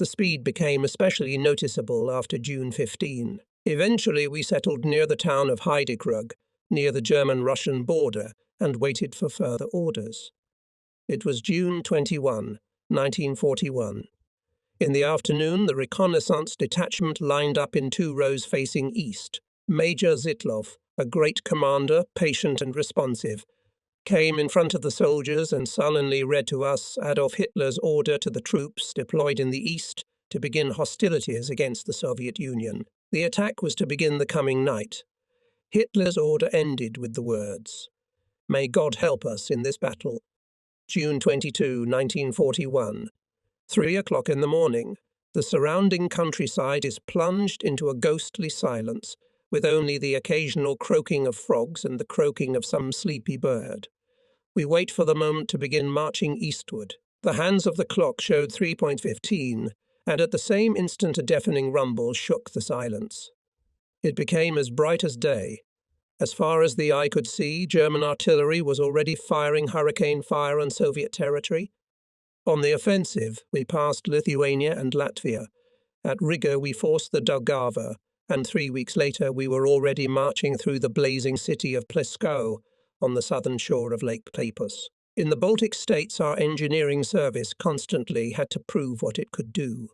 The speed became especially noticeable after June 15. Eventually we settled near the town of Heidekrug, near the German-Russian border, and waited for further orders. It was June 21, 1941. In the afternoon, the reconnaissance detachment lined up in 2 rows facing east. Major Zitlov, a great commander, patient and responsive, came in front of the soldiers and sullenly read to us Adolf Hitler's order to the troops deployed in the east to begin hostilities against the Soviet Union. The attack was to begin the coming night. Hitler's order ended with the words, "May God help us in this battle." June 22, 1941. 3 o'clock in the morning. The surrounding countryside is plunged into a ghostly silence, with only the occasional croaking of frogs and the croaking of some sleepy bird. We wait for the moment to begin marching eastward. The hands of the clock showed 3:15, and at the same instant a deafening rumble shook the silence. It became as bright as day. As far as the eye could see, German artillery was already firing hurricane fire on Soviet territory. On the offensive, we passed Lithuania and Latvia. At Riga, we forced the Daugava, and 3 weeks later we were already marching through the blazing city of Ploskow on the southern shore of Lake Peipus. In the Baltic states, our engineering service constantly had to prove what it could do.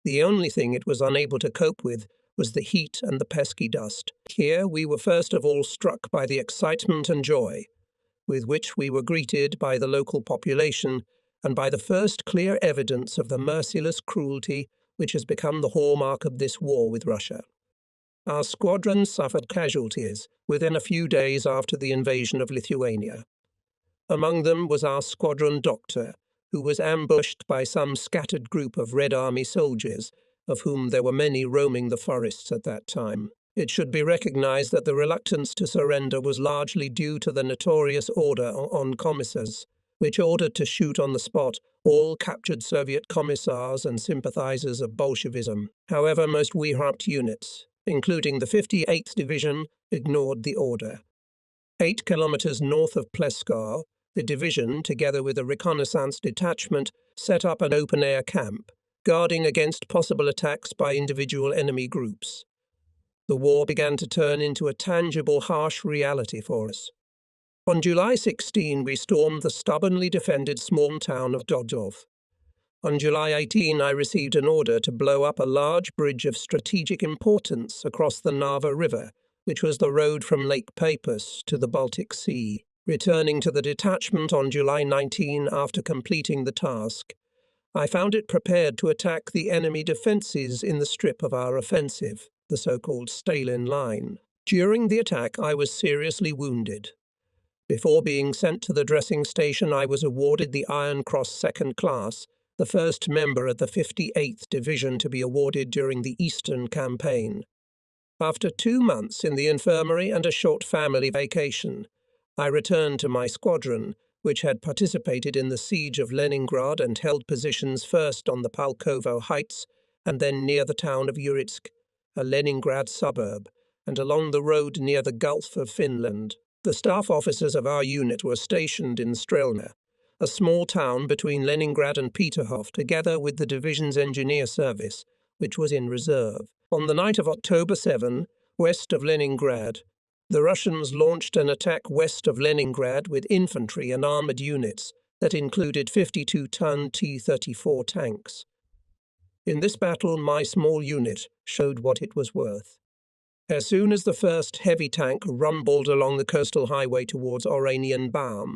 The only thing it was unable to cope with was the heat and the pesky dust. Here we were first of all struck by the excitement and joy with which we were greeted by the local population and by the first clear evidence of the merciless cruelty which has become the hallmark of this war with Russia. Our squadron suffered casualties within a few days after the invasion of Lithuania. Among them was our squadron doctor, who was ambushed by some scattered group of Red Army soldiers, of whom there were many roaming the forests at that time. It should be recognized that the reluctance to surrender was largely due to the notorious order on commissars, which ordered to shoot on the spot all captured Soviet commissars and sympathizers of Bolshevism. However, most Wehrmacht units, including the 58th Division, ignored the order. 8 kilometers north of Ploskow, the division, together with a reconnaissance detachment, set up an open-air camp, guarding against possible attacks by individual enemy groups. The war began to turn into a tangible, harsh reality for us. On July 16, we stormed the stubbornly defended small town of Dodov. On July 18, I received an order to blow up a large bridge of strategic importance across the Narva River, which was the road from Lake Peipus to the Baltic Sea. Returning to the detachment on July 19 after completing the task, I found it prepared to attack the enemy defences in the strip of our offensive, the so-called Stalin Line. During the attack, I was seriously wounded. Before being sent to the dressing station, I was awarded the Iron Cross Second Class, the first member of the 58th Division to be awarded during the Eastern Campaign. After 2 months in the infirmary and a short family vacation, I returned to my squadron, which had participated in the siege of Leningrad and held positions first on the Palkovo Heights and then near the town of Uritsk, a Leningrad suburb, and along the road near the Gulf of Finland. The staff officers of our unit were stationed in Strelna, a small town between Leningrad and Peterhof, together with the division's engineer service, which was in reserve. On the night of October 7, west of Leningrad, the Russians launched an attack west of Leningrad with infantry and armoured units that included 52-ton T-34 tanks. In this battle, my small unit showed what it was worth. As soon as the first heavy tank rumbled along the coastal highway towards Oranienbaum,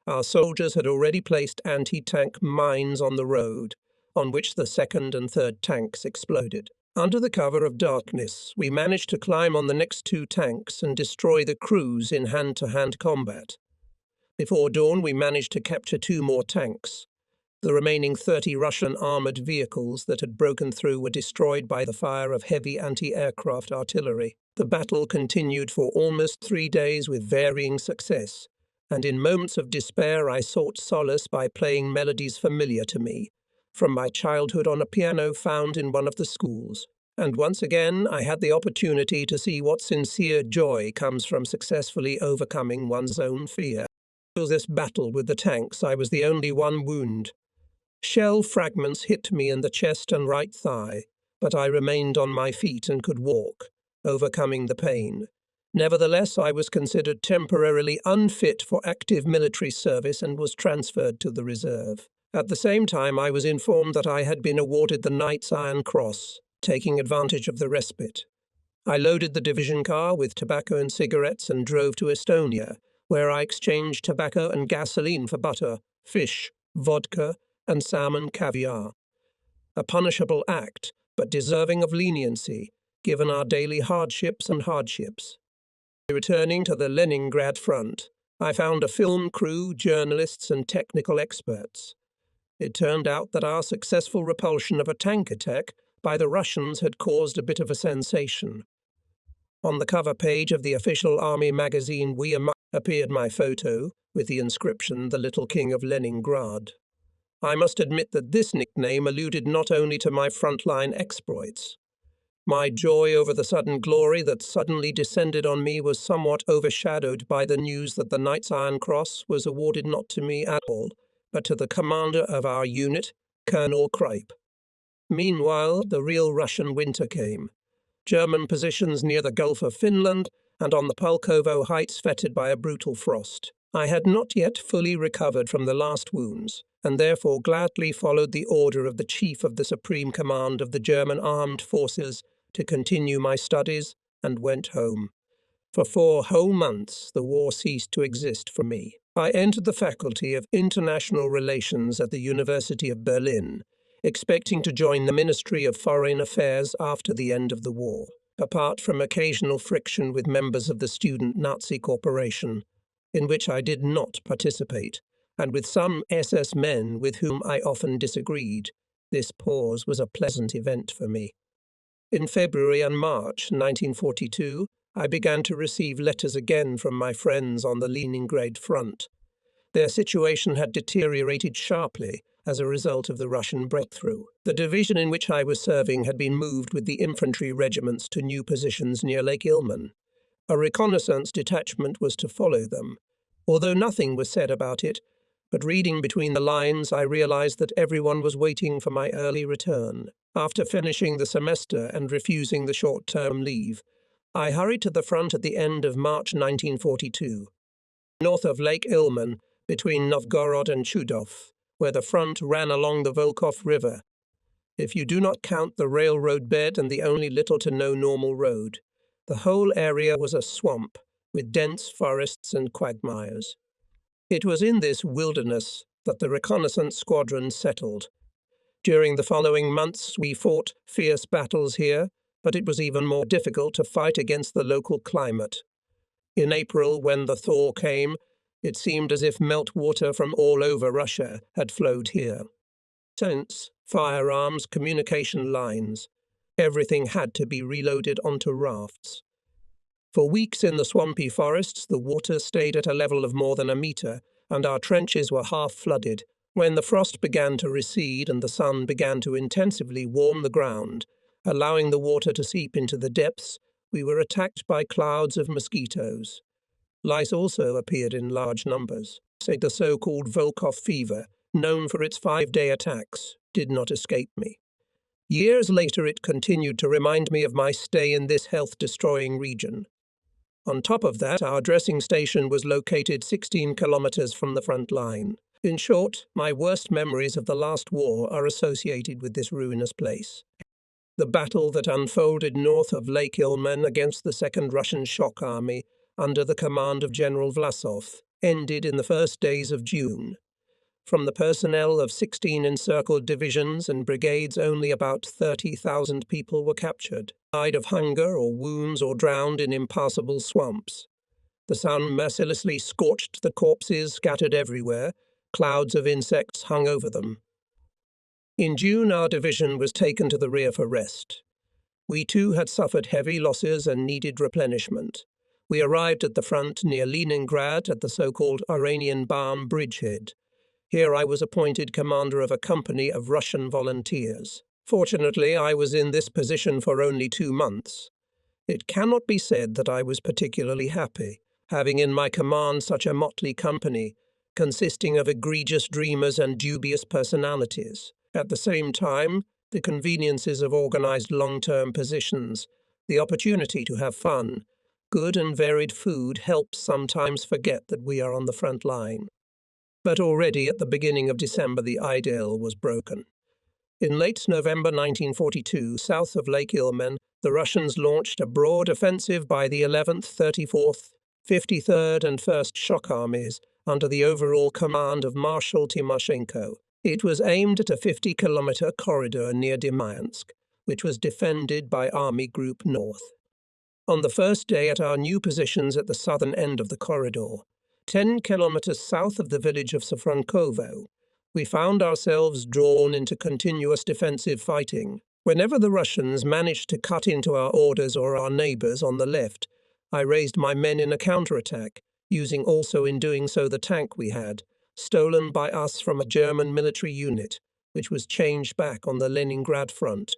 our soldiers had already placed anti-tank mines on the road, on which the second and third tanks exploded. Under the cover of darkness, we managed to climb on the next 2 tanks and destroy the crews in hand-to-hand combat. Before dawn, we managed to capture 2 more tanks. The remaining 30 Russian armoured vehicles that had broken through were destroyed by the fire of heavy anti-aircraft artillery. The battle continued for almost 3 days with varying success, and in moments of despair I sought solace by playing melodies familiar to me, from my childhood on a piano found in one of the schools. And once again I had the opportunity to see what sincere joy comes from successfully overcoming one's own fear. In this battle with the tanks, I was the only one wounded. Shell fragments hit me in the chest and right thigh, but I remained on my feet and could walk, overcoming the pain. Nevertheless, I was considered temporarily unfit for active military service and was transferred to the reserve. At the same time, I was informed that I had been awarded the Knight's Iron Cross, taking advantage of the respite. I loaded the division car with tobacco and cigarettes and drove to Estonia, where I exchanged tobacco and gasoline for butter, fish, vodka, and salmon caviar. A punishable act, but deserving of leniency, given our daily hardships. Returning to the Leningrad front, I found a film crew, journalists, and technical experts. It turned out that our successful repulsion of a tank attack by the Russians had caused a bit of a sensation. On the cover page of the official army magazine appeared my photo with the inscription, "The Little King of Leningrad." I must admit that this nickname alluded not only to my frontline exploits. My joy over the sudden glory that suddenly descended on me was somewhat overshadowed by the news that the Knight's Iron Cross was awarded not to me at all, but to the commander of our unit, Colonel Kripe. Meanwhile, the real Russian winter came. German positions near the Gulf of Finland and on the Palkovo Heights fettered by a brutal frost. I had not yet fully recovered from the last wounds, and therefore gladly followed the order of the Chief of the Supreme Command of the German Armed Forces to continue my studies, and went home. For 4 whole months the war ceased to exist for me. I entered the Faculty of International Relations at the University of Berlin, expecting to join the Ministry of Foreign Affairs after the end of the war. Apart from occasional friction with members of the student Nazi corporation, in which I did not participate, and with some SS men with whom I often disagreed, this pause was a pleasant event for me. In February and March 1942, I began to receive letters again from my friends on the Leningrad front. Their situation had deteriorated sharply as a result of the Russian breakthrough. The division in which I was serving had been moved with the infantry regiments to new positions near Lake Ilmen. A reconnaissance detachment was to follow them, although nothing was said about it, but reading between the lines I realized that everyone was waiting for my early return. After finishing the semester and refusing the short-term leave, I hurried to the front at the end of March 1942. north of Lake Ilmen, between Novgorod and Chudov, where the front ran along the Volkhov River. If you do not count the railroad bed and the only little to no normal road, the whole area was a swamp, with dense forests and quagmires. It was in this wilderness that the reconnaissance squadron settled. During the following months we fought fierce battles here, but it was even more difficult to fight against the local climate. In April, when the thaw came, it seemed as if meltwater from all over Russia had flowed here. Tents, firearms, communication lines. Everything had to be reloaded onto rafts. For weeks in the swampy forests, the water stayed at a level of more than a metre, and our trenches were half flooded. When the frost began to recede and the sun began to intensively warm the ground, allowing the water to seep into the depths, we were attacked by clouds of mosquitoes. Lice also appeared in large numbers. The so-called Volkhov fever, known for its 5-day attacks, did not escape me. Years later it continued to remind me of my stay in this health-destroying region. On top of that, our dressing station was located 16 kilometers from the front line. In short, my worst memories of the last war are associated with this ruinous place. The battle that unfolded north of Lake Ilmen against the Second Russian Shock Army, under the command of General Vlasov, ended in the first days of June. From the personnel of 16 encircled divisions and brigades, only about 30,000 people were captured, died of hunger or wounds or drowned in impassable swamps. The sun mercilessly scorched the corpses scattered everywhere. Clouds of insects hung over them. In June, our division was taken to the rear for rest. We too had suffered heavy losses and needed replenishment. We arrived at the front near Leningrad at the so-called Oranienbaum bridgehead. Here I was appointed commander of a company of Russian volunteers. Fortunately, I was in this position for only 2 months. It cannot be said that I was particularly happy, having in my command such a motley company, consisting of egregious dreamers and dubious personalities. At the same time, the conveniences of organized long-term positions, the opportunity to have fun, good and varied food helps sometimes forget that we are on the front line. But already at the beginning of December the idyll was broken. In late November 1942, south of Lake Ilmen, the Russians launched a broad offensive by the 11th, 34th, 53rd and 1st Shock Armies under the overall command of Marshal Timoshenko. It was aimed at a 50-kilometer corridor near Demyansk, which was defended by Army Group North. On the first day at our new positions at the southern end of the corridor, 10 kilometers south of the village of Safrankovo, we found ourselves drawn into continuous defensive fighting. Whenever the Russians managed to cut into our orders or our neighbors on the left, I raised my men in a counterattack, using also in doing so the tank we had, stolen by us from a German military unit, which was changed back on the Leningrad front.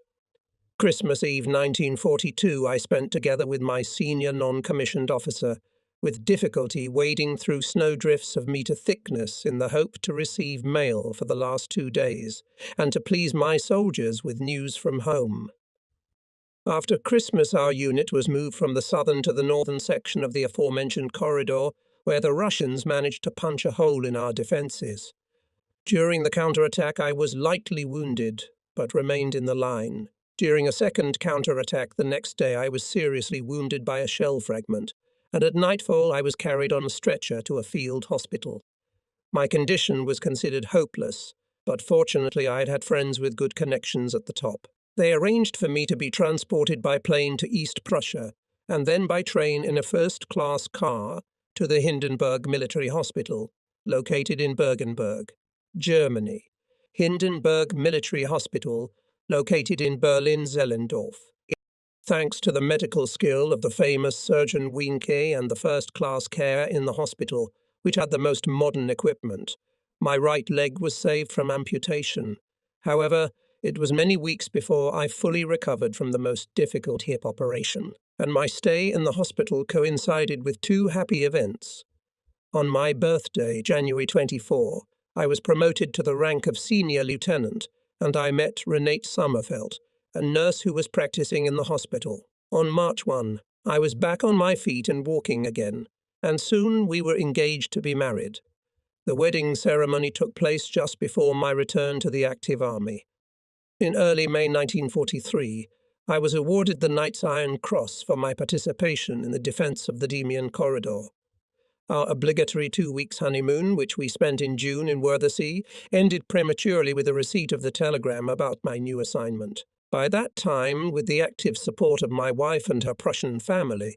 Christmas Eve 1942 I spent together with my senior non-commissioned officer, with difficulty wading through snowdrifts of metre thickness in the hope to receive mail for the last 2 days, and to please my soldiers with news from home. After Christmas our unit was moved from the southern to the northern section of the aforementioned corridor, where the Russians managed to punch a hole in our defences. During the counterattack I was lightly wounded, but remained in the line. During a second counterattack the next day I was seriously wounded by a shell fragment, and at nightfall I was carried on a stretcher to a field hospital. My condition was considered hopeless, but fortunately I had friends with good connections at the top. They arranged for me to be transported by plane to East Prussia, and then by train in a first-class car to the Hindenburg Military Hospital, located in Bergenburg, Germany. Hindenburg Military Hospital, located in Berlin-Zehlendorf. Thanks to the medical skill of the famous Surgeon Wienke and the first-class care in the hospital, which had the most modern equipment, my right leg was saved from amputation. However, it was many weeks before I fully recovered from the most difficult hip operation, and my stay in the hospital coincided with 2 happy events. On my birthday, January 24, I was promoted to the rank of senior lieutenant, and I met Renate Sommerfeld, a nurse who was practicing in the hospital. On March 1, I was back on my feet and walking again. and soon we were engaged to be married. The wedding ceremony took place just before my return to the active army. In early May 1943, I was awarded the Knight's Iron Cross for my participation in the defence of the Demian Corridor. Our obligatory 2 weeks honeymoon, which we spent in June in Worthersea, ended prematurely with the receipt of the telegram about my new assignment. By that time, with the active support of my wife and her Prussian family,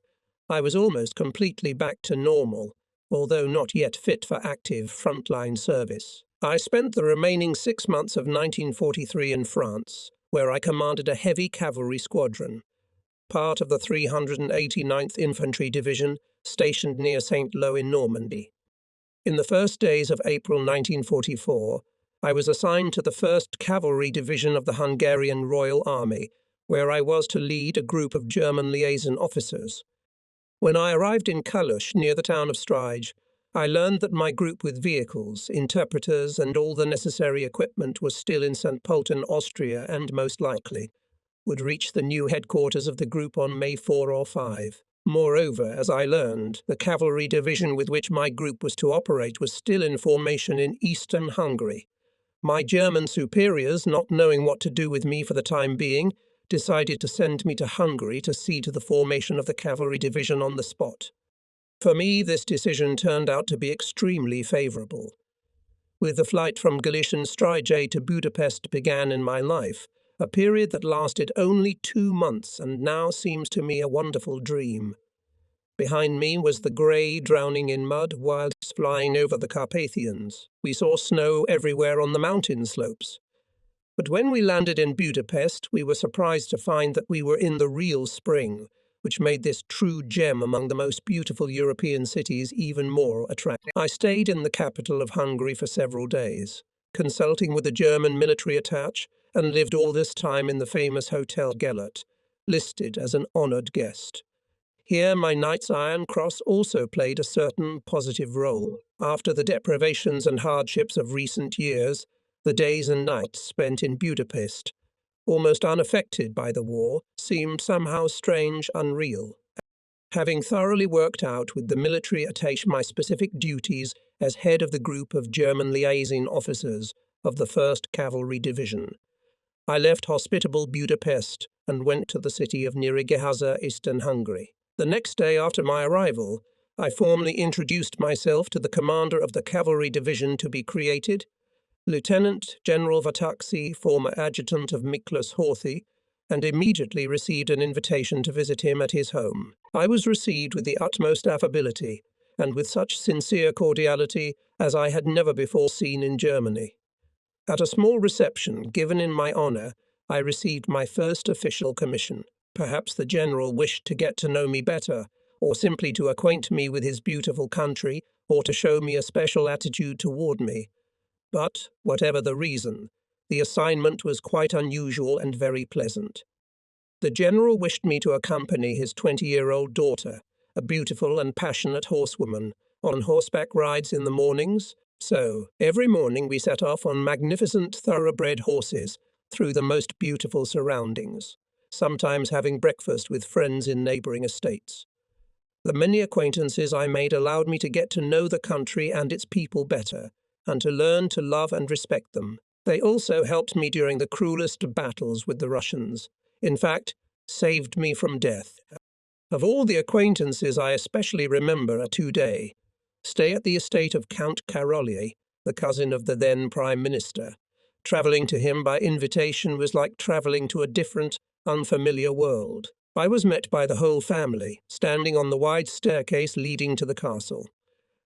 I was almost completely back to normal, although not yet fit for active frontline service. I spent the remaining 6 months of 1943 in France, where I commanded a heavy cavalry squadron, part of the 389th Infantry Division, stationed near Saint-Lô in Normandy. In the first days of April 1944, I was assigned to the 1st Cavalry Division of the Hungarian Royal Army, where I was to lead a group of German liaison officers. When I arrived in Kalush, near the town of Strige, I learned that my group with vehicles, interpreters, and all the necessary equipment was still in St. Pölten, Austria, and most likely would reach the new headquarters of the group on May 4 or 5. Moreover, as I learned, the cavalry division with which my group was to operate was still in formation in eastern Hungary. My German superiors, not knowing what to do with me for the time being, decided to send me to Hungary to see to the formation of the cavalry division on the spot. For me, this decision turned out to be extremely favourable. With the flight from Galician Strige to Budapest began in my life, a period that lasted only 2 months and now seems to me a wonderful dream. Behind me was the grey drowning in mud whilst flying over the Carpathians. We saw snow everywhere on the mountain slopes. But when we landed in Budapest, we were surprised to find that we were in the real spring, which made this true gem among the most beautiful European cities even more attractive. I stayed in the capital of Hungary for several days, consulting with the German military attaché, and lived all this time in the famous Hotel Gellert, listed as an honoured guest. Here my Knight's Iron Cross also played a certain positive role. After the deprivations and hardships of recent years, the days and nights spent in Budapest, almost unaffected by the war, seemed somehow strange, unreal. Having thoroughly worked out with the military attaché my specific duties as head of the group of German liaison officers of the 1st Cavalry Division, I left hospitable Budapest and went to the city of Nyíregyháza, eastern Hungary. The next day after my arrival, I formally introduced myself to the commander of the cavalry division to be created, Lieutenant General Vataxi, former adjutant of Miklos Horthy, and immediately received an invitation to visit him at his home. I was received with the utmost affability and with such sincere cordiality as I had never before seen in Germany. At a small reception given in my honour, I received my first official commission. Perhaps the general wished to get to know me better, or simply to acquaint me with his beautiful country, or to show me a special attitude toward me. But, whatever the reason, the assignment was quite unusual and very pleasant. The general wished me to accompany his 20-year-old daughter, a beautiful and passionate horsewoman, on horseback rides in the mornings. So, every morning we set off on magnificent thoroughbred horses through the most beautiful surroundings, sometimes having breakfast with friends in neighbouring estates. The many acquaintances I made allowed me to get to know the country and its people better, and to learn to love and respect them. They also helped me during the cruelest battles with the Russians. In fact, saved me from death. Of all the acquaintances I especially remember a 2-day stay at the estate of Count Karolyi, the cousin of the then Prime Minister. Travelling to him by invitation was like travelling to a different, unfamiliar world. I was met by the whole family, standing on the wide staircase leading to the castle.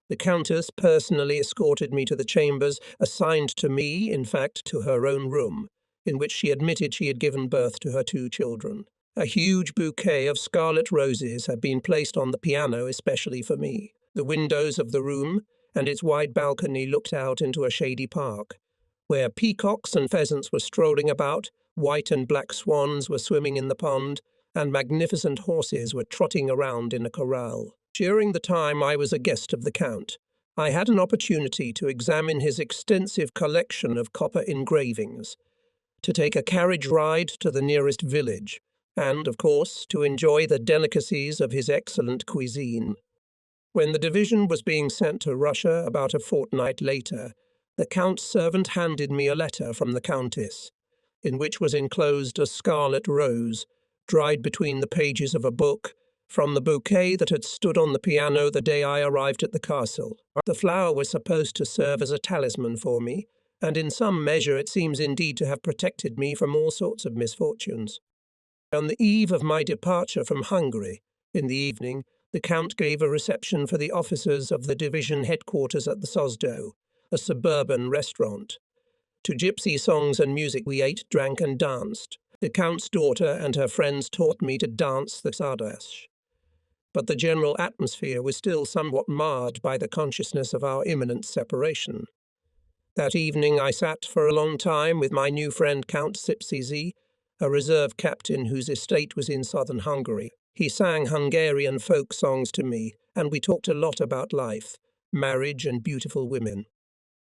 The Countess personally escorted me to the chambers assigned to me, in fact, to her own room, in which she admitted she had given birth to her 2 children. A huge bouquet of scarlet roses had been placed on the piano especially for me. The windows of the room and its wide balcony looked out into a shady park, where peacocks and pheasants were strolling about, white and black swans were swimming in the pond, and magnificent horses were trotting around in a corral. During the time I was a guest of the Count, I had an opportunity to examine his extensive collection of copper engravings, to take a carriage ride to the nearest village, and, of course, to enjoy the delicacies of his excellent cuisine. When the division was being sent to Russia about a fortnight later, the Count's servant handed me a letter from the Countess, in which was enclosed a scarlet rose, dried between the pages of a book, from the bouquet that had stood on the piano the day I arrived at the castle. The flower was supposed to serve as a talisman for me, and in some measure it seems indeed to have protected me from all sorts of misfortunes. On the eve of my departure from Hungary, in the evening, the Count gave a reception for the officers of the division headquarters at the Sozdo, a suburban restaurant. To gypsy songs and music we ate, drank and danced. The Count's daughter and her friends taught me to dance the Sardash. But the general atmosphere was still somewhat marred by the consciousness of our imminent separation. That evening I sat for a long time with my new friend Count Sipsizi, a reserve captain whose estate was in southern Hungary. He sang Hungarian folk songs to me, and we talked a lot about life, marriage and beautiful women.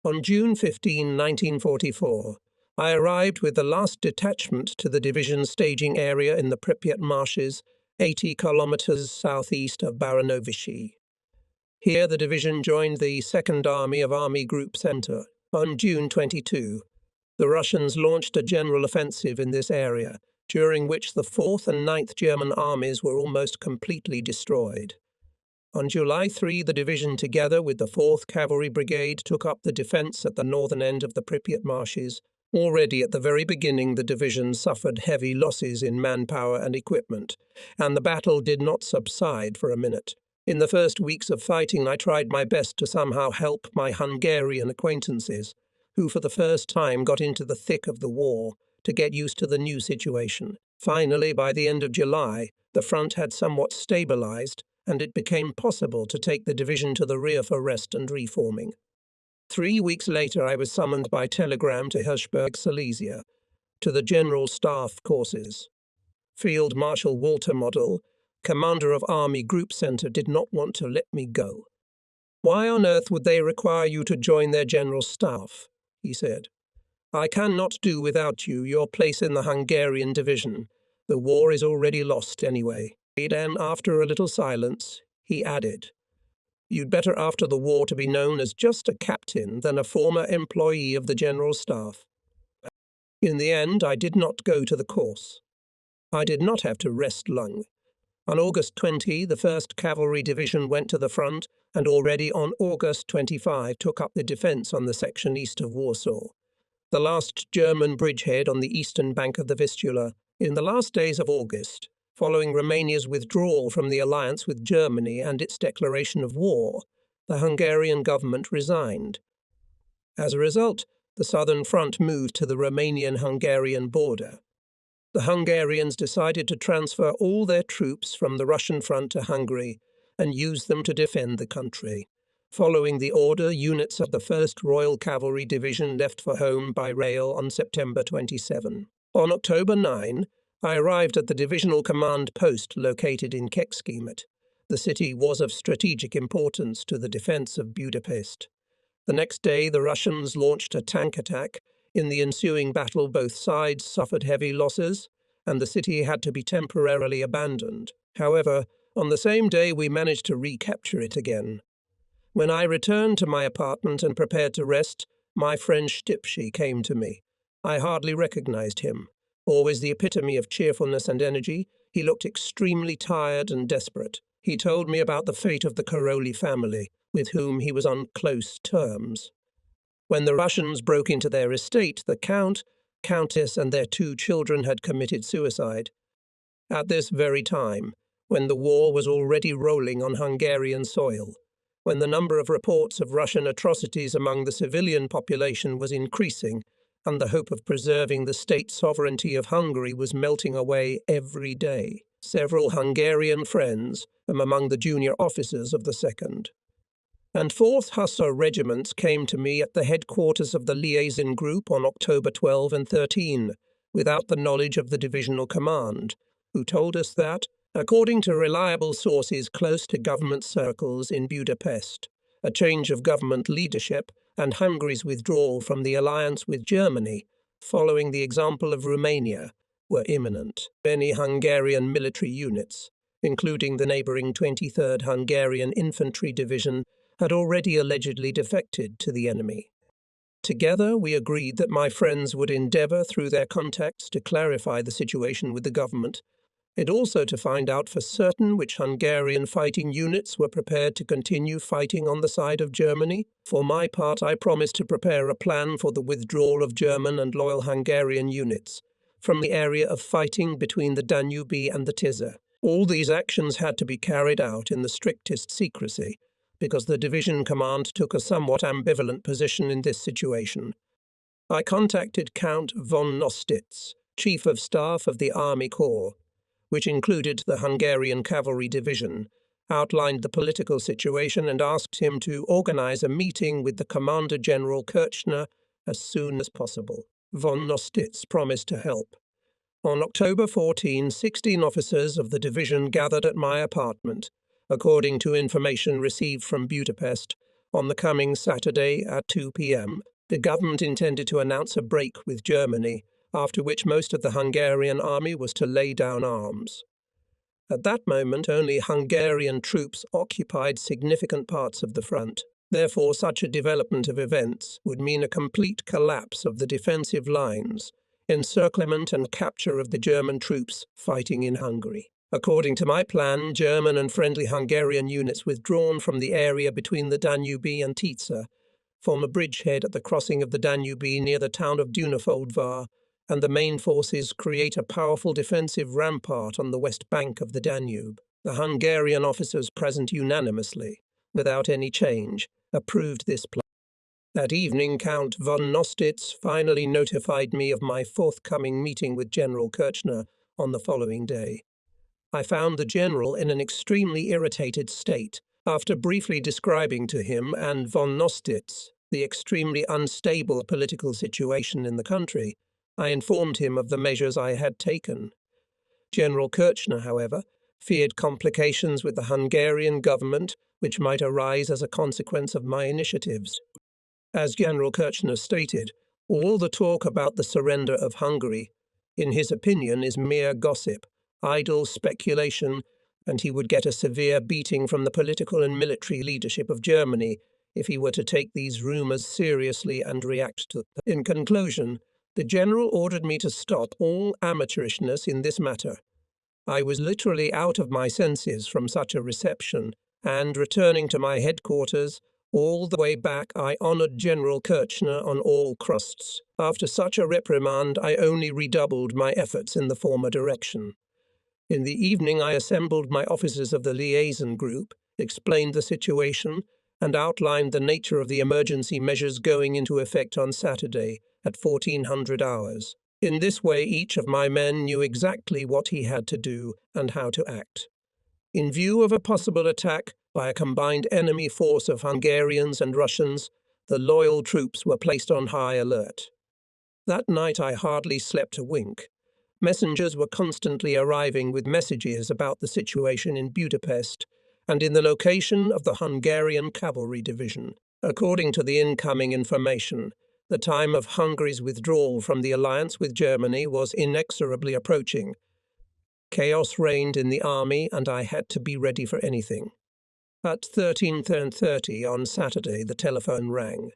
On June 15, 1944, I arrived with the last detachment to the division's staging area in the Pripyat marshes, 80 kilometers southeast of Baranovichi. Here the division joined the Second Army of Army Group Center. On June 22, the Russians launched a general offensive in this area, during which the 4th and 9th German armies were almost completely destroyed. On July 3, the division, together with the 4th Cavalry Brigade, took up the defence at the northern end of the Pripyat marshes. Already at the very beginning, the division suffered heavy losses in manpower and equipment, and the battle did not subside for a minute. In the first weeks of fighting, I tried my best to somehow help my Hungarian acquaintances, who for the first time got into the thick of the war, to get used to the new situation. Finally, by the end of July, the front had somewhat stabilized, and it became possible to take the division to the rear for rest and reforming. 3 weeks later, I was summoned by telegram to Hirschberg, Silesia, to the General Staff Courses. Field Marshal Walter Model, commander of Army Group Center, did not want to let me go. "Why on earth would they require you to join their general staff?" he said. "I cannot do without you, your place in the Hungarian division. The war is already lost anyway." And after a little silence, he added, "You'd better after the war to be known as just a captain than a former employee of the General Staff." In the end, I did not go to the course. I did not have to rest long. On August 20, the 1st Cavalry Division went to the front, and already on August 25 took up the defence on the section east of Warsaw, the last German bridgehead on the eastern bank of the Vistula. In the last days of August, following Romania's withdrawal from the alliance with Germany and its declaration of war, the Hungarian government resigned. As a result, the southern front moved to the Romanian-Hungarian border. The Hungarians decided to transfer all their troops from the Russian front to Hungary and use them to defend the country. Following the order, units of the 1st Royal Cavalry Division left for home by rail on September 27. On October 9, I arrived at the divisional command post located in Kecskemét. The city was of strategic importance to the defense of Budapest. The next day, the Russians launched a tank attack. In the ensuing battle, both sides suffered heavy losses, and the city had to be temporarily abandoned. However, on the same day, we managed to recapture it again. When I returned to my apartment and prepared to rest, my friend Stipschi came to me. I hardly recognized him. Always the epitome of cheerfulness and energy, he looked extremely tired and desperate. He told me about the fate of the Karoli family, with whom he was on close terms. When the Russians broke into their estate, the Count, Countess, and their 2 children had committed suicide. At this very time, when the war was already rolling on Hungarian soil, when the number of reports of Russian atrocities among the civilian population was increasing, and the hope of preserving the state sovereignty of Hungary was melting away every day, several Hungarian friends from among the junior officers of the 2nd and 4th Hussar regiments came to me at the headquarters of the liaison group on October 12 and 13, without the knowledge of the divisional command, who told us that, according to reliable sources close to government circles in Budapest, a change of government leadership and Hungary's withdrawal from the alliance with Germany, following the example of Romania, were imminent. Many Hungarian military units, including the neighbouring 23rd Hungarian Infantry Division, had already allegedly defected to the enemy. Together, we agreed that my friends would endeavour through their contacts to clarify the situation with the government, and also to find out for certain which Hungarian fighting units were prepared to continue fighting on the side of Germany. For my part, I promised to prepare a plan for the withdrawal of German and loyal Hungarian units from the area of fighting between the Danube and the Tisza. All these actions had to be carried out in the strictest secrecy, because the division command took a somewhat ambivalent position in this situation. I contacted Count von Nostitz, Chief of Staff of the Army Corps, which included the Hungarian Cavalry Division, outlined the political situation and asked him to organize a meeting with the Commander General Kirchner as soon as possible. Von Nostitz promised to help. On October 14, 16 officers of the division gathered at my apartment, according to information received from Budapest. On the coming Saturday at 2 p.m., the government intended to announce a break with Germany, after which most of the Hungarian army was to lay down arms. At that moment, only Hungarian troops occupied significant parts of the front. Therefore, such a development of events would mean a complete collapse of the defensive lines, encirclement and capture of the German troops fighting in Hungary. According to my plan, German and friendly Hungarian units withdrawn from the area between the Danube and Tisza form a bridgehead at the crossing of the Danube near the town of Dunafoldvar, and the main forces create a powerful defensive rampart on the west bank of the Danube. The Hungarian officers present unanimously, without any change, approved this plan. That evening, Count von Nostitz finally notified me of my forthcoming meeting with General Kirchner on the following day. I found the general in an extremely irritated state. After briefly describing to him and von Nostitz the extremely unstable political situation in the country, I informed him of the measures I had taken. General Kirchner, however, feared complications with the Hungarian government which might arise as a consequence of my initiatives. As General Kirchner stated, all the talk about the surrender of Hungary, in his opinion, is mere gossip, idle speculation, and he would get a severe beating from the political and military leadership of Germany if he were to take these rumours seriously and react to them. In conclusion, the general ordered me to stop all amateurishness in this matter. I was literally out of my senses from such a reception, and returning to my headquarters, all the way back I honoured General Kirchner on all crusts. After such a reprimand, I only redoubled my efforts in the former direction. In the evening, I assembled my officers of the liaison group, explained the situation, and outlined the nature of the emergency measures going into effect on Saturday at 1400 hours. In this way, each of my men knew exactly what he had to do and how to act. In view of a possible attack by a combined enemy force of Hungarians and Russians, the loyal troops were placed on high alert. That night I hardly slept a wink. Messengers were constantly arriving with messages about the situation in Budapest and in the location of the Hungarian Cavalry Division. According to the incoming information, the time of Hungary's withdrawal from the alliance with Germany was inexorably approaching. Chaos reigned in the army, and I had to be ready for anything. At 13:30 on Saturday, the telephone rang.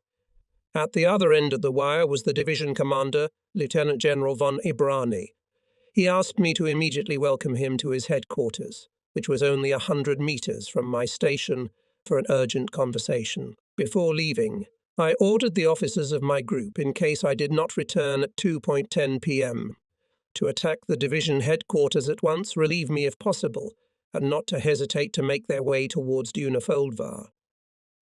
At the other end of the wire was the division commander, Lieutenant General von Ibrani. He asked me to immediately welcome him to his headquarters, which was only 100 meters from my station, for an urgent conversation. Before leaving, I ordered the officers of my group, in case I did not return at 2:10 p.m., to attack the division headquarters at once, relieve me if possible, and not to hesitate to make their way towards Dunafoldvar.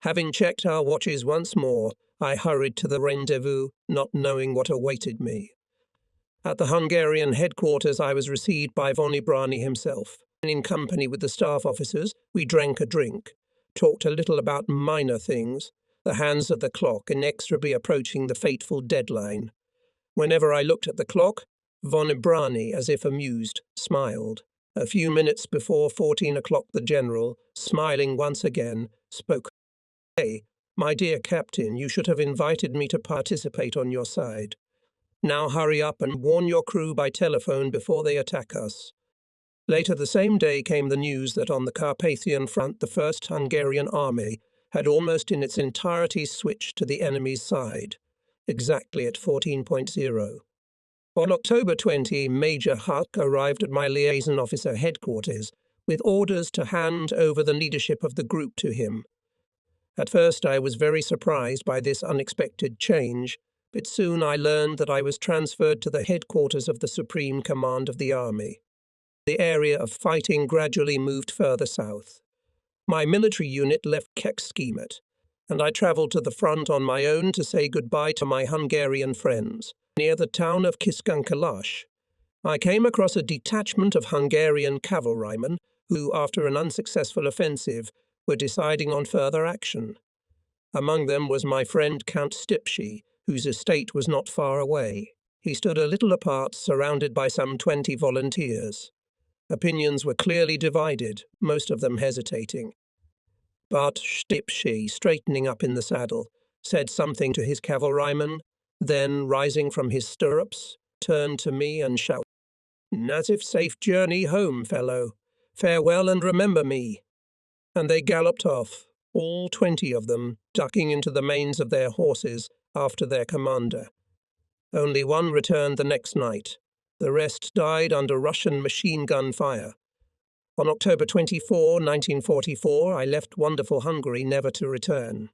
Having checked our watches once more, I hurried to the rendezvous, not knowing what awaited me. At the Hungarian headquarters, I was received by von Ibrani himself. In company with the staff officers, we drank a drink, talked a little about minor things, the hands of the clock inexorably approaching the fateful deadline. Whenever I looked at the clock, von Ibrani, as if amused, smiled. A few minutes before 14 o'clock, the general, smiling once again, spoke. "Hey, my dear captain, you should have invited me to participate on your side. Now hurry up and warn your crew by telephone before they attack us." Later the same day came the news that on the Carpathian front the First Hungarian Army had almost in its entirety switched to the enemy's side, exactly at 14.0. On October 20, Major Huck arrived at my liaison officer headquarters with orders to hand over the leadership of the group to him. At first I was very surprised by this unexpected change, but soon I learned that I was transferred to the headquarters of the Supreme Command of the Army. The area of fighting gradually moved further south. My military unit left Kecskemét, and I travelled to the front on my own to say goodbye to my Hungarian friends. Near the town of Kiskunhalas, I came across a detachment of Hungarian cavalrymen who, after an unsuccessful offensive, were deciding on further action. Among them was my friend Count Stipshy, whose estate was not far away. He stood a little apart, surrounded by some 20 volunteers. Opinions were clearly divided, most of them hesitating. But Stipshy, straightening up in the saddle, said something to his cavalryman, then, rising from his stirrups, turned to me and shouted, "As if safe journey home, fellow. Farewell and remember me." And they galloped off, all 20 of them, ducking into the manes of their horses after their commander. Only one returned the next night. The rest died under Russian machine gun fire. On October 24, 1944, I left wonderful Hungary never to return.